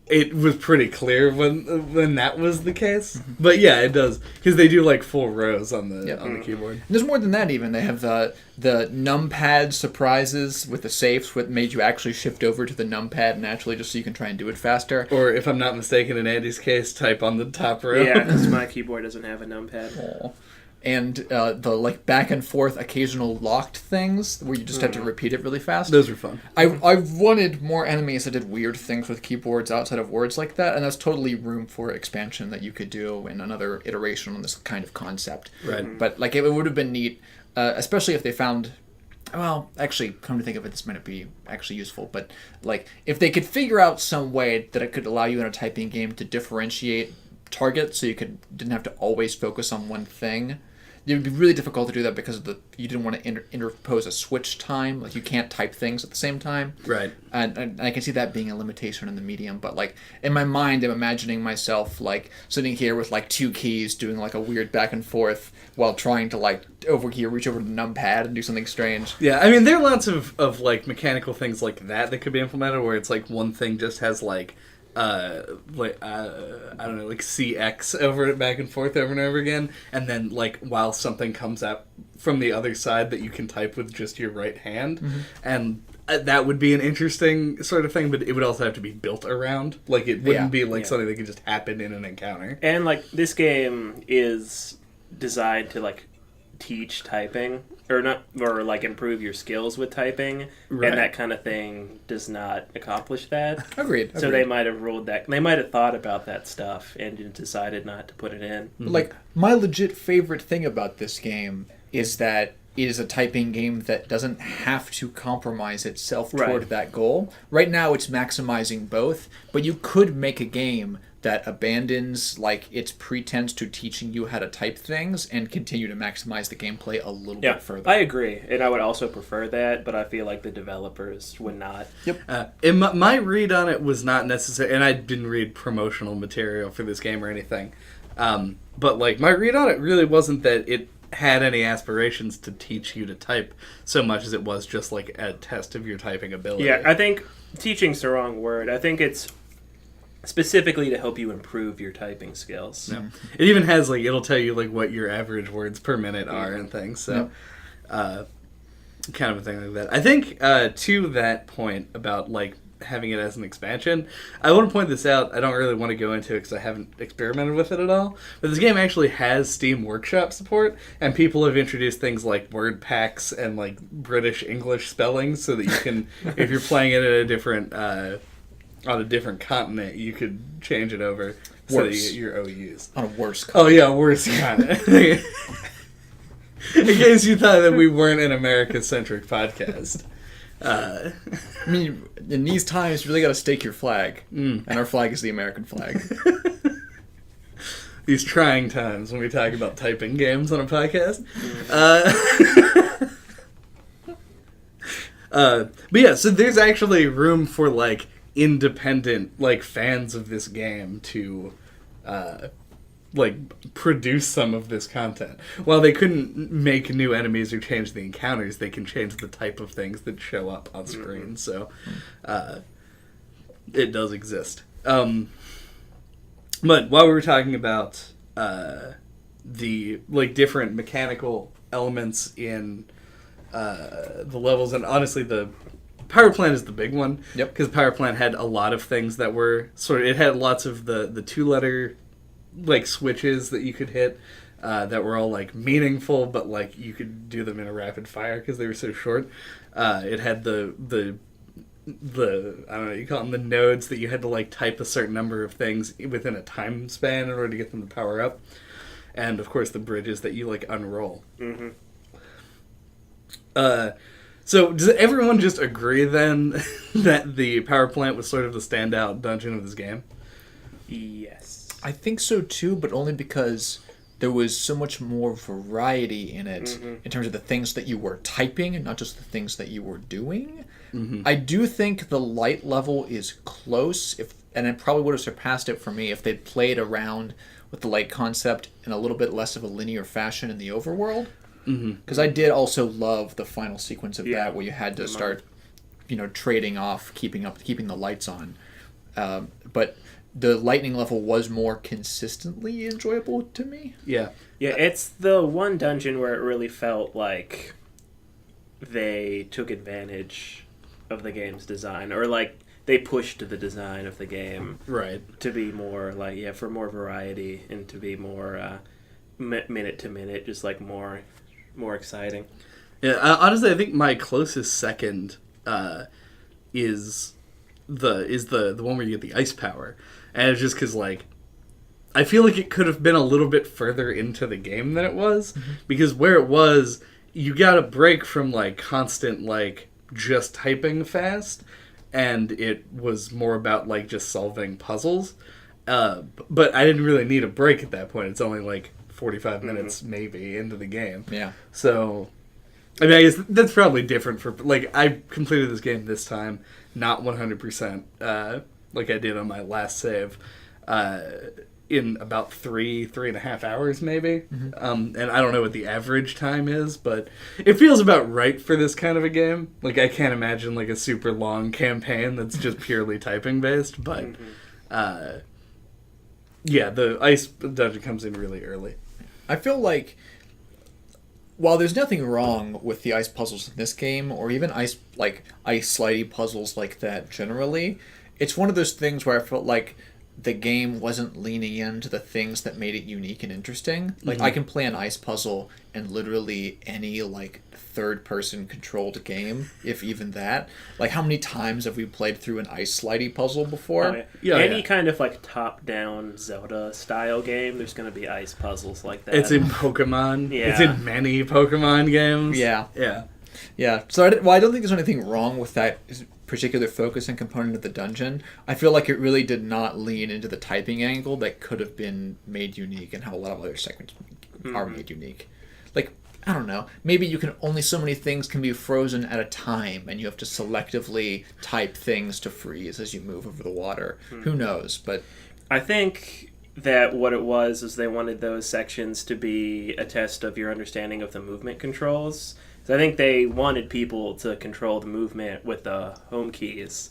it was pretty clear when that was the case. Mm-hmm. But yeah, it does, because they do full rows on the keyboard. There's more than that even. They have the numpad surprises with the safes, what made you actually shift over to the numpad naturally just so you can try and do it faster. Or if I'm not mistaken, in Andy's case, type on the top row. Yeah, because my keyboard doesn't have a numpad. Aww. And the back and forth occasional locked things where you just have to repeat it really fast. Those were fun. I wanted more enemies that did weird things with keyboards outside of words like that, and that's totally room for expansion that you could do in another iteration on this kind of concept. Right. Mm-hmm. But it would have been neat, especially if they found. Well, actually, come to think of it, this might be actually useful, but if they could figure out some way that it could allow you in a typing game to differentiate targets, so you didn't have to always focus on one thing. It would be really difficult to do that because you didn't want to interpose a switch time. You can't type things at the same time. Right. And I can see that being a limitation in the medium. But in my mind, I'm imagining myself sitting here with 2 keys doing a weird back and forth while trying to reach over to the numpad and do something strange. Yeah, I mean there are lots of mechanical things like that could be implemented where it's one thing just has I don't know, CX over it back and forth over and over again, and then while something comes up from the other side that you can type with just your right hand, and that would be an interesting sort of thing, but it would also have to be built around. Like, it wouldn't be like something that could just happen in an encounter. And, like, this game is designed to, like, teach typing, or like, improve your skills with typing, right. and that kind of thing does not accomplish that. Agreed. So they might have ruled that. They might have thought about that stuff and decided not to put it in. Mm-hmm. Like, my legit favorite thing about this game is that it is a typing game that doesn't have to compromise itself toward that goal. Right now, it's maximizing both, but you could make a game that abandons like its pretense to teaching you how to type things and continue to maximize the gameplay a little bit further. I agree, and I would also prefer that, but I feel like the developers would not. Yep. And my read on it was not necessary, and I didn't read promotional material for this game or anything. But like my read on it really wasn't that it had any aspirations to teach you to type so much as it was just like a test of your typing ability. Yeah, I think teaching's the wrong word. I think it's specifically to help you improve your typing skills. Yeah. It even has like it'll tell you like what your average words per minute are and things. So kind of a thing like that. I think to that point about like having it as an expansion, I want to point this out. I don't really want to go into it because I haven't experimented with it at all. But this game actually has Steam Workshop support, and people have introduced things like word packs and like British English spellings, so that you can, if you're playing it at a different on a different continent, you could change it over so that you get your OUs on a worse continent. Oh yeah, worse continent. In case you thought that we weren't an America-centric podcast. I mean, in these times, you really got to stake your flag. And our flag is the American flag. These trying times when we talk about typing games on a podcast. But yeah, so there's actually room for, like, independent, like, fans of this game to, like, produce some of this content. While they couldn't make new enemies or change the encounters, they can change the type of things that show up on screen. So, it does exist. But while we were talking about the like different mechanical elements in the levels, and honestly, the power plant is the big one. Yep. Because power plant had a lot of things that were sort of. It had lots of the 2-letter like switches that you could hit that were all like meaningful, but like you could do them in a rapid fire because they were so short. It had the I don't know, you call them the nodes that you had to like type a certain number of things within a time span in order to get them to power up, and of course the bridges that you like unroll. Mm-hmm. So does everyone just agree then that the power plant was sort of the standout dungeon of this game? Yes. I think so too, but only because there was so much more variety in it in terms of the things that you were typing and not just the things that you were doing. I do think the light level is close, and it probably would have surpassed it for me if they'd played around with the light concept in a little bit less of a linear fashion in the overworld. Because I did also love the final sequence of that, where you had to start, trading off, keeping the lights on. But the lightning level was more consistently enjoyable to me. Yeah, it's the one dungeon where it really felt like they took advantage of the game's design, or like they pushed the design of the game to be more like for more variety and to be more minute to minute, just like more exciting. Yeah, honestly, I think my closest second is the one where you get the ice power, and it's just because like I feel like it could have been a little bit further into the game than it was, because where it was, you got a break from like constant like just typing fast, and it was more about like just solving puzzles. But I didn't really need a break at that point. It's only like 45 minutes maybe into the game. Yeah. So, I mean, I guess that's probably different for like I completed this game this time, not 100% like I did on my last save. In about 3.5 hours maybe. And I don't know what the average time is, but it feels about right for this kind of a game. Like I can't imagine like a super long campaign that's just purely typing based, but yeah, the ice dungeon comes in really early. I feel like while there's nothing wrong with the ice puzzles in this game, or even ice slidey puzzles like that generally, it's one of those things where I felt like the game wasn't leaning into the things that made it unique and interesting. Like, I can play an ice puzzle in literally any, like, third-person controlled game, if even that. Like, how many times have we played through an ice slidey puzzle before? Oh, yeah. Any kind of, like, top-down Zelda-style game, there's going to be ice puzzles like that. It's in Pokemon. Yeah. It's in many Pokemon games. Yeah. Yeah. Yeah. So, I don't think there's anything wrong with that particular focus and component of the dungeon. I feel like it really did not lean into the typing angle that could have been made unique, and how a lot of other segments are made unique. Like, I don't know, maybe you can only so many things can be frozen at a time, and you have to selectively type things to freeze as you move over the water. Who knows? But I think that what it was is they wanted those sections to be a test of your understanding of the movement controls. I think they wanted people to control the movement with the home keys.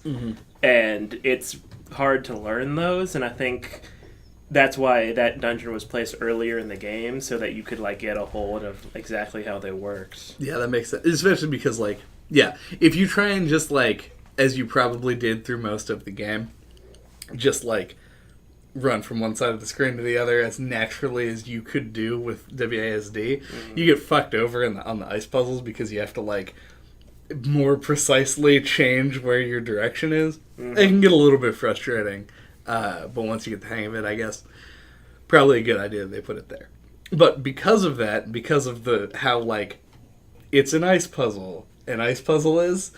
And it's hard to learn those, and I think that's why that dungeon was placed earlier in the game, so that you could, like, get a hold of exactly how they worked. Yeah, that makes sense. Especially because, like, yeah, if you try and just, like, as you probably did through most of the game, just, like, run from one side of the screen to the other as naturally as you could do with WASD, you get fucked over on the ice puzzles because you have to, like, more precisely change where your direction is. It can get a little bit frustrating, but once you get the hang of it, I guess probably a good idea that they put it there. But because of that, because of how, like, it's an ice puzzle is,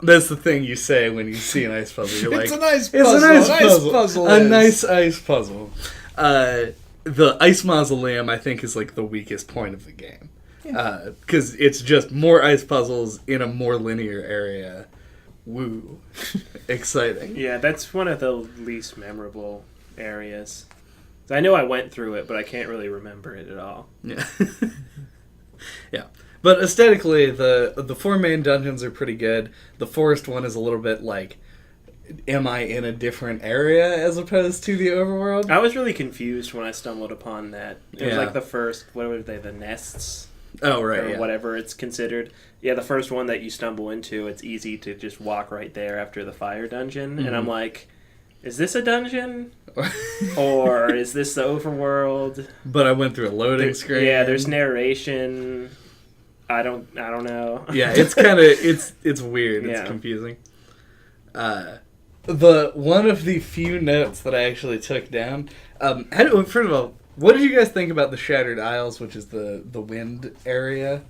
that's the thing you say when you see an ice puzzle. You're like, it's an ice puzzle. A nice ice puzzle. The ice mausoleum, I think, is, like, the weakest point of the game. Because it's just more ice puzzles in a more linear area. Woo. Exciting. Yeah, that's one of the least memorable areas. I know I went through it, but I can't really remember it at all. Yeah. Yeah. But aesthetically, the four main dungeons are pretty good. The forest one is a little bit like, am I in a different area as opposed to the overworld? I was really confused when I stumbled upon that. It was like the first, what were they, the nests? Oh, right, or whatever it's considered. Yeah, the first one that you stumble into, it's easy to just walk right there after the fire dungeon. And I'm like, is this a dungeon? Or is this the overworld? But I went through a loading screen. Yeah, there's narration. I don't know. Yeah, it's kind of it's weird. It's confusing. The one of the few notes that I actually took down. First of all, what did you guys think about the Shattered Isles, which is the wind area?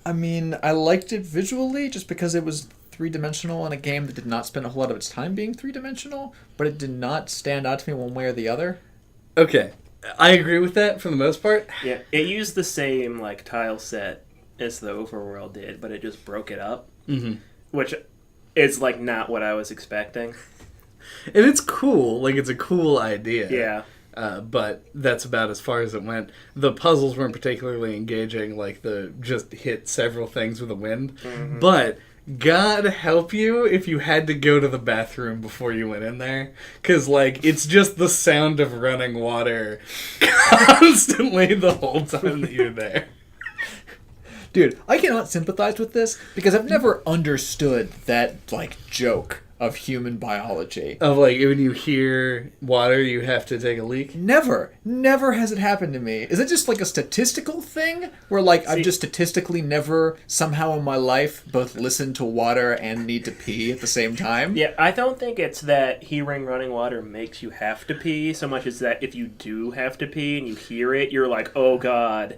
I mean, I liked it visually just because it was three-dimensional in a game that did not spend a whole lot of its time being three-dimensional, but it did not stand out to me one way or the other. Okay, I agree with that for the most part. Yeah, it used the same, like, tile set as the overworld did, but it just broke it up, which is, like, not what I was expecting. And it's cool. Like, it's a cool idea. Yeah. But that's about as far as it went. The puzzles weren't particularly engaging, like the just hit several things with a wind. But God help you if you had to go to the bathroom before you went in there. Because, like, it's just the sound of running water constantly the whole time that you're there. Dude, I cannot sympathize with this because I've never understood that, like, joke of human biology. Of, like, when you hear water, you have to take a leak? Never has it happened to me. Is it just, like, a statistical thing? Where, like, I've just statistically never, somehow in my life, both listened to water and need to pee at the same time? Yeah, I don't think it's that hearing running water makes you have to pee, so much as that if you do have to pee and you hear it, you're like, oh god.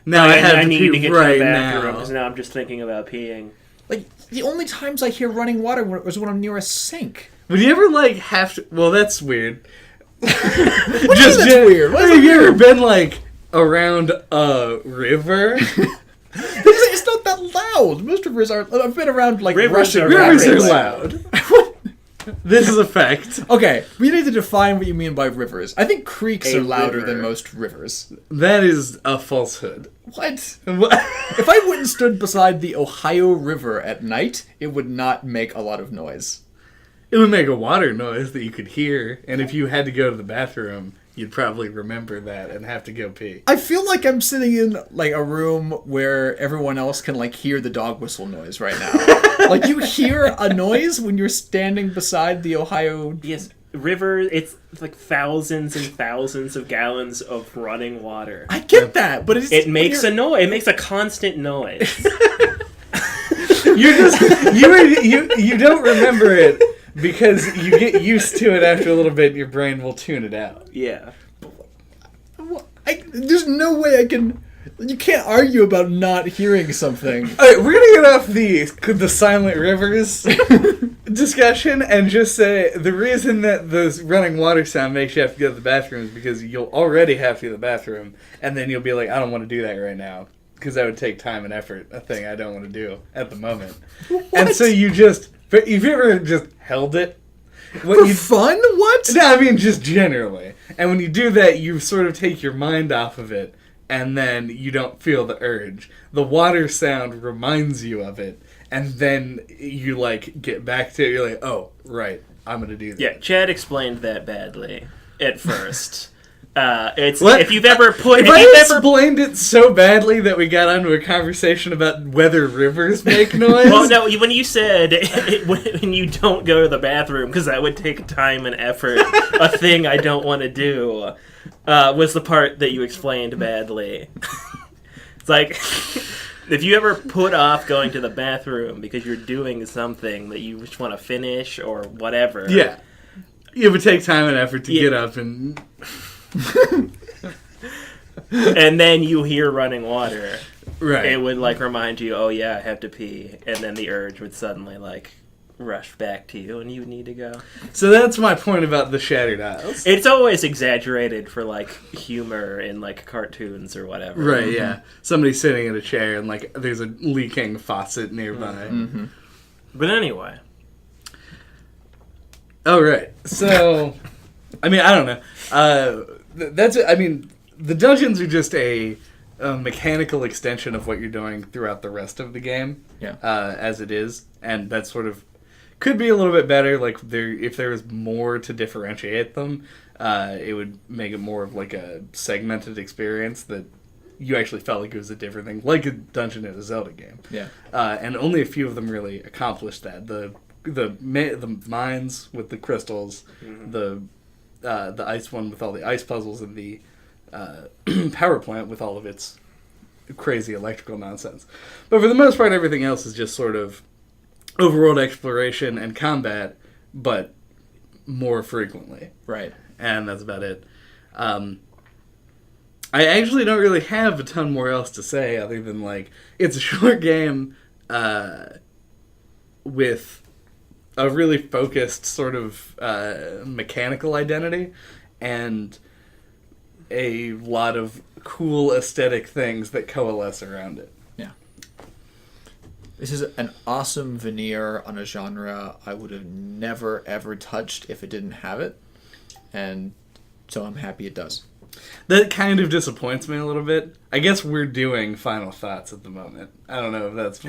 Now I need to get to the bathroom now. because now I'm just thinking about peeing. Like, the only times I hear running water was when I'm near a sink. Would you ever, like, have to... Well, that's weird. What do you mean that's weird? Have you ever been, like, around a river? It's not that loud. Most rivers are... I've been around, like, Rivers Russian Rivers are rapids. loud. This is a fact. Okay, we need to define what you mean by rivers. I think creeks A are louder river. than most rivers. That is a falsehood. What? If I went and stood beside the Ohio River at night, it would not make a lot of noise. It would make a water noise that you could hear, and if you had to go to the bathroom, you'd probably remember that and have to go pee. I feel like I'm sitting in like a room where everyone else can like hear the dog whistle noise right now. Like you hear a noise when you're standing beside the Ohio. Yes, river. It's like thousands and thousands of gallons of running water. I get that, but it makes a noise. It makes a constant noise. You don't remember it because you get used to it after a little bit. Your brain will tune it out. Yeah. There's no way I can. You can't argue about not hearing something. All right, we're gonna get off the silent rivers discussion and just say the reason that the running water sound makes you have to go to the bathroom is because you'll already have to go to the bathroom, and then you'll be like, I don't want to do that right now because that would take time and effort, a thing I don't want to do at the moment. What? And so but if you ever just held it, for fun? What? No, I mean just generally. And when you do that, you sort of take your mind off of it, and then you don't feel the urge. The water sound reminds you of it, and then you like get back to it. You're like, oh, right, I'm gonna do that. Yeah, Chad explained that badly at first. It's what? If you've ever explained it so badly that we got onto a conversation about whether rivers make noise. Well, no, when you said when you don't go to the bathroom because that would take time and effort, a thing I don't want to do, was the part that you explained badly. It's like if you ever put off going to the bathroom because you're doing something that you just want to finish or whatever. Yeah, it would take time and effort to get up and. And then you hear running water. Right. It would like remind you, oh yeah, I have to pee, and then the urge would suddenly like rush back to you, and you would need to go. So that's my point about the shattered isles. It's always exaggerated for like humor in like cartoons or whatever. Right. Yeah. Somebody's sitting in a chair and like there's a leaking faucet nearby. Mm-hmm. But anyway. Oh right. So, I mean, I don't know. The dungeons are just a mechanical extension of what you're doing throughout the rest of the game. Yeah. As it is, and that sort of could be a little bit better. Like if there was more to differentiate them, it would make it more of like a segmented experience that you actually felt like it was a different thing, like a dungeon in a Zelda game. Yeah. And only a few of them really accomplished that. The mines with the crystals, mm-hmm. the ice one with all the ice puzzles, and the power plant with all of its crazy electrical nonsense. But for the most part, everything else is just sort of overworld exploration and combat, but more frequently. Right. And that's about it. I actually don't really have a ton more else to say other than, like, it's a short game with a really focused sort of mechanical identity and a lot of cool aesthetic things that coalesce around it. Yeah. This is an awesome veneer on a genre I would have never, ever touched if it didn't have it. And so I'm happy it does. That kind of disappoints me a little bit. I guess we're doing final thoughts at the moment. I don't know if that's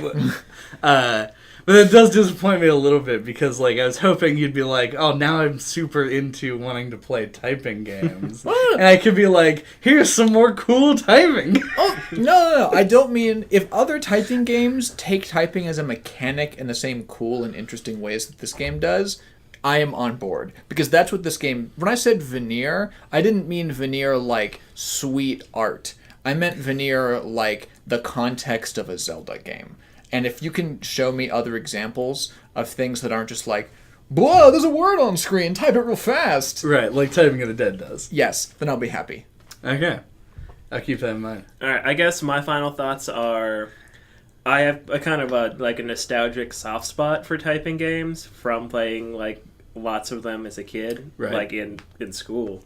but it does disappoint me a little bit because, like, I was hoping you'd be like, oh, now I'm super into wanting to play typing games. And I could be like, here's some more cool typing. Oh, no. I don't mean if other typing games take typing as a mechanic in the same cool and interesting ways that this game does, I am on board. Because that's what this game... When I said veneer, I didn't mean veneer like sweet art. I meant veneer like the context of a Zelda game. And if you can show me other examples of things that aren't just like, whoa, there's a word on screen, type it real fast. Right, like Typing of the Dead does. Yes, then I'll be happy. Okay. I'll keep that in mind. Alright, I guess my final thoughts are... I have a kind of a nostalgic soft spot for typing games from playing like lots of them as a kid, right. Like in school.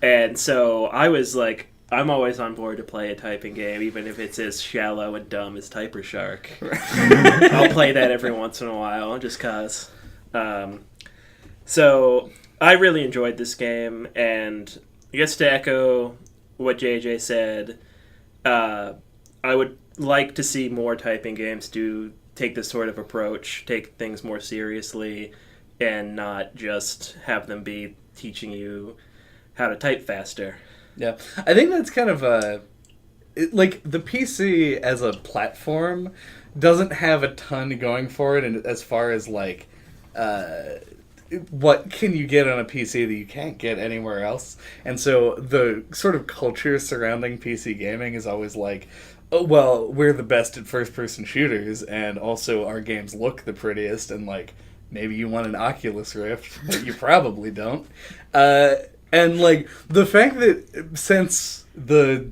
And so I was like, I'm always on board to play a typing game, even if it's as shallow and dumb as Typer Shark. I'll play that every once in a while, just cause. So I really enjoyed this game, and I guess to echo what JJ said, I would like to see more typing games take this sort of approach, take things more seriously, and not just have them be teaching you how to type faster. Yeah, I think that's kind of like the PC as a platform doesn't have a ton going for it, and as far as like what can you get on a PC that you can't get anywhere else, and so the sort of culture surrounding PC gaming is always like, oh well, we're the best at first-person shooters, and also our games look the prettiest, and like maybe you want an Oculus Rift, but you probably don't. And like the fact that since the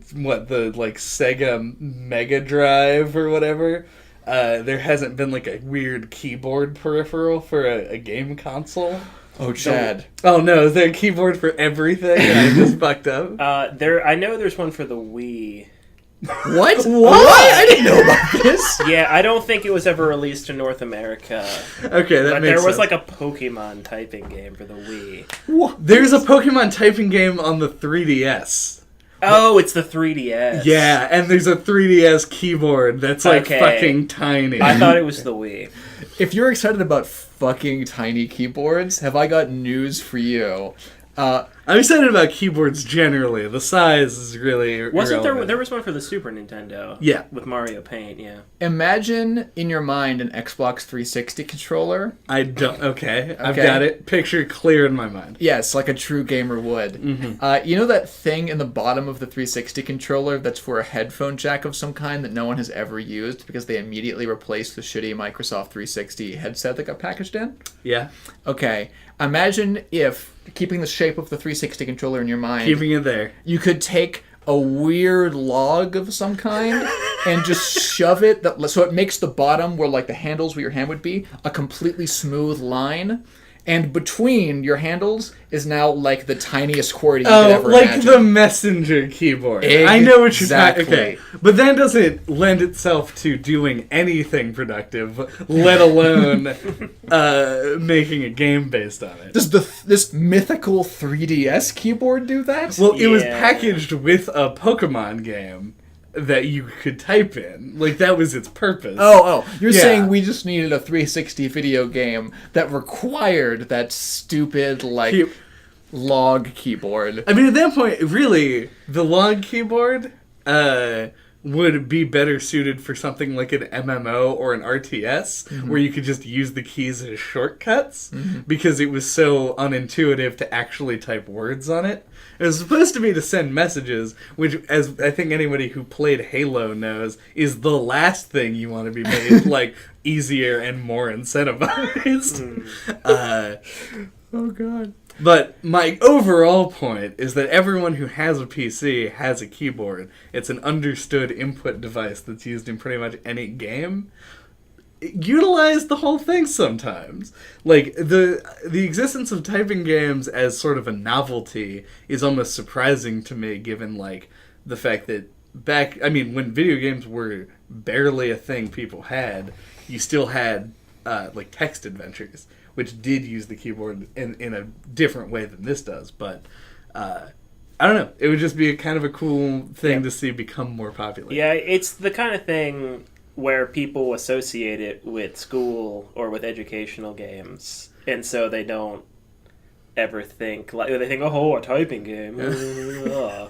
like Sega Mega Drive or whatever, there hasn't been like a weird keyboard peripheral for a game console. Oh, Chad. Oh no, is there a keyboard for everything? I just fucked up. I know there's one for the Wii. What? What? I didn't know about this. Yeah, I don't think it was ever released to North America. Okay, that but makes there was sense. like a Pokemon typing game for the Wii. What? There's a Pokemon typing game on the 3DS. Oh, it's the 3DS. Yeah, and there's a 3DS keyboard that's like fucking tiny. I thought it was the Wii. If you're excited about fucking tiny keyboards, have I got news for you? I'm excited about keyboards generally. The size is really Wasn't irrelevant. there was one for the Super Nintendo? Yeah. With Mario Paint, yeah. Imagine in your mind an Xbox 360 controller. I don't. Okay, I've got it. Picture clear in my mind. Yes, like a true gamer would. Mm-hmm. You know that thing in the bottom of the 360 controller that's for a headphone jack of some kind that no one has ever used because they immediately replaced the shitty Microsoft 360 headset that got packaged in? Yeah. Okay. Imagine if, keeping the shape of the 360 controller in your mind, Keeping it there. you could take a weird log of some kind and just shove it so it makes the bottom where like the handles where your hand would be a completely smooth line, and between your handles is now like the tiniest QWERTY you could ever like imagine. the messenger keyboard. I know what you're talking. Exactly. Okay, but that doesn't lend itself to doing anything productive, let alone making a game based on it. Does this mythical 3DS keyboard do that? Well, it was Yeah. packaged with a Pokemon game that you could type in. Like, that was its purpose. Oh, you're Yeah. saying we just needed a 360 video game that required that stupid, like, log keyboard. I mean, at that point, really, the log keyboard would be better suited for something like an MMO or an RTS, where you could just use the keys as shortcuts, because it was so unintuitive to actually type words on it. It was supposed to be to send messages, which, as I think anybody who played Halo knows, is the last thing you want to be made, like, easier and more incentivized. Oh, God. But my overall point is that everyone who has a PC has a keyboard. It's an understood input device that's used in pretty much any game. Utilize the whole thing sometimes. Like, the existence of typing games as sort of a novelty is almost surprising to me, given, like, the fact that when video games were barely a thing people had, you still had, like, text adventures, which did use the keyboard in a different way than this does. But, I don't know. It would just be kind of a cool thing to see become more popular. Yeah, it's the kind of thing where people associate it with school or with educational games, and so they don't ever think, like, they think, oh, a typing game. No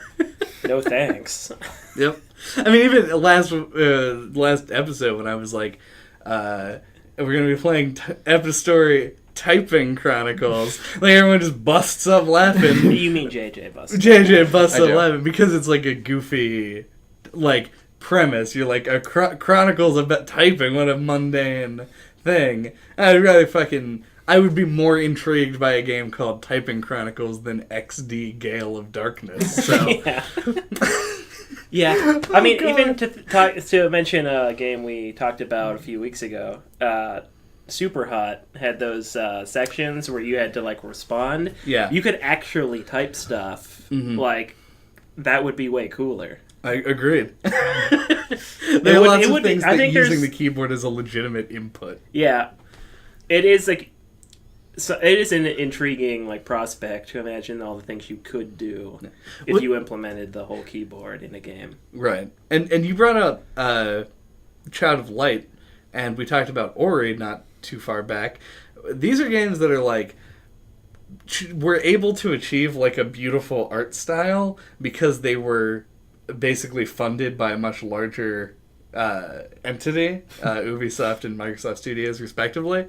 thanks. Yep. I mean, even last episode when I was like, we're going to be playing Epistory Typing Chronicles, like, everyone just busts up laughing. You mean JJ Buster. JJ busts I up do. laughing because it's like a goofy, like, premise. You're like, a chronicles about typing, what a mundane thing. I'd rather I would be more intrigued by a game called Typing Chronicles than XD Gale of Darkness. So. Yeah. Yeah. I mean, even to mention a game we talked about a few weeks ago, Super Hot had those sections where you had to, like, respond. Yeah. You could actually type stuff. Like, that would be way cooler. I agreed. There are lots of things I that think using there's- the keyboard is a legitimate input. Yeah. It is, like... So it is an intriguing, like, prospect to imagine all the things you could do if you implemented the whole keyboard in a game. Right. And you brought up Child of Light, and we talked about Ori not too far back. These are games that are, like, were able to achieve like a beautiful art style because they were basically funded by a much larger entity, Ubisoft and Microsoft Studios respectively.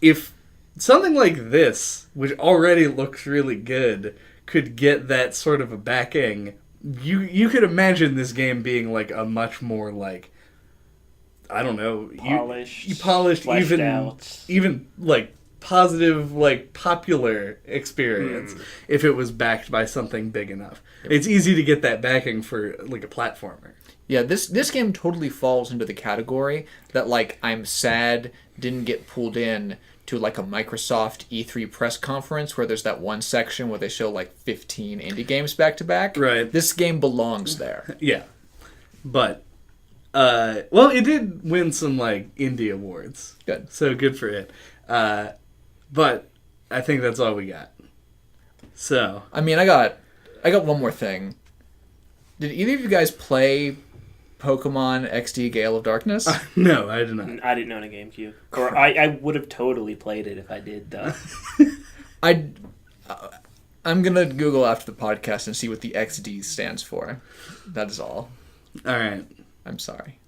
If something like this, which already looks really good, could get that sort of a backing, you could imagine this game being like a much more like, I don't know, polished, even like positive, like popular experience if it was backed by something big enough. It's easy to get that backing for like a platformer. Yeah, this game totally falls into the category that like I'm sad didn't get pulled in to like a Microsoft E3 press conference where there's that one section where they show like 15 indie games back to back. Right. This game belongs there. Yeah. But well, it did win some like indie awards. Good. So good for it. But I think that's all we got. So, I mean, I got one more thing. Did either of you guys play Pokemon XD Gale of Darkness? No, I did not. I didn't own a GameCube. Or I would have totally played it if I did, though. I'm going to Google after the podcast and see what the XD stands for. That is all. All right. I'm sorry.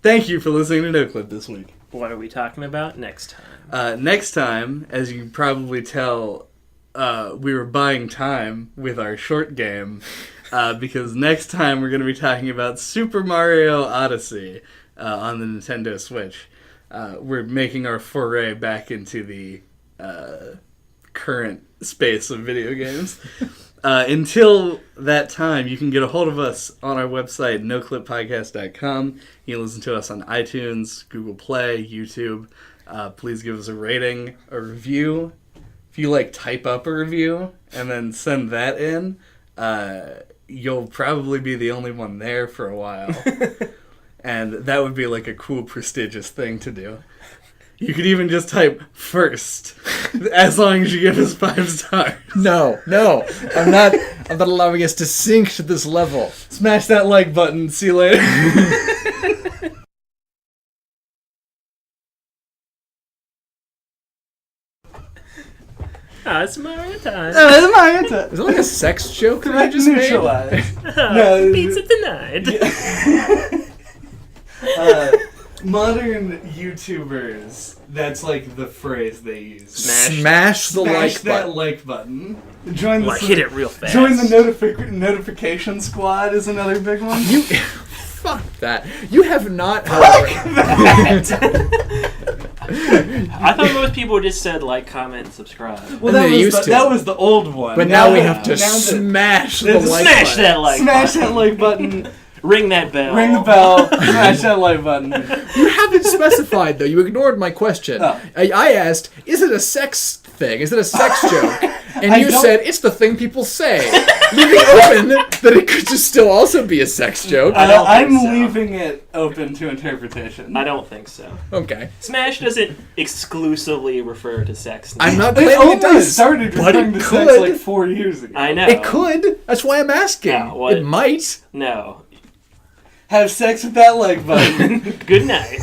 Thank you for listening to No Clip this week. What are we talking about next time? Next time, as you can probably tell, we were buying time with our short game. Because next time we're going to be talking about Super Mario Odyssey on the Nintendo Switch. We're making our foray back into the current space of video games. Until that time, you can get a hold of us on our website, noclippodcast.com. You can listen to us on iTunes, Google Play, YouTube. Please give us a rating, a review. If you type up a review and then send that in, you'll probably be the only one there for a while. And that would be a cool, prestigious thing to do. You could even just type first, as long as you give us 5 stars. No. I'm not allowing us to sink to this level. Smash that like button. See you later. It's Mario time. It's Mario time. Is it like a sex joke that I just made? No, pizza denied. Modern YouTubers, that's the phrase they use. Smash the like that button. like button. Join the hit it real fast. Join the notification squad is another big one. Fuck that. You have not. I thought most people just said like, comment, and subscribe. Well, that was the old one. But now we have to smash the like button. Smash that like Smash button. that like button. Ring that bell. Ring the bell. Smash that like button. You haven't specified, though. You ignored my question. Oh. I asked, is it a sex thing? Is it a sex joke? And you said, it's the thing people say. Leaving open that it could just still also be a sex joke. I'm leaving it open to interpretation. I don't think so. Okay. Smash doesn't exclusively refer to sex. I'm not It claiming it only does. started but referring it to could. sex 4 years ago. I know. It could. That's why I'm asking. No, what? It might. No. Have sex with that like button. Good night.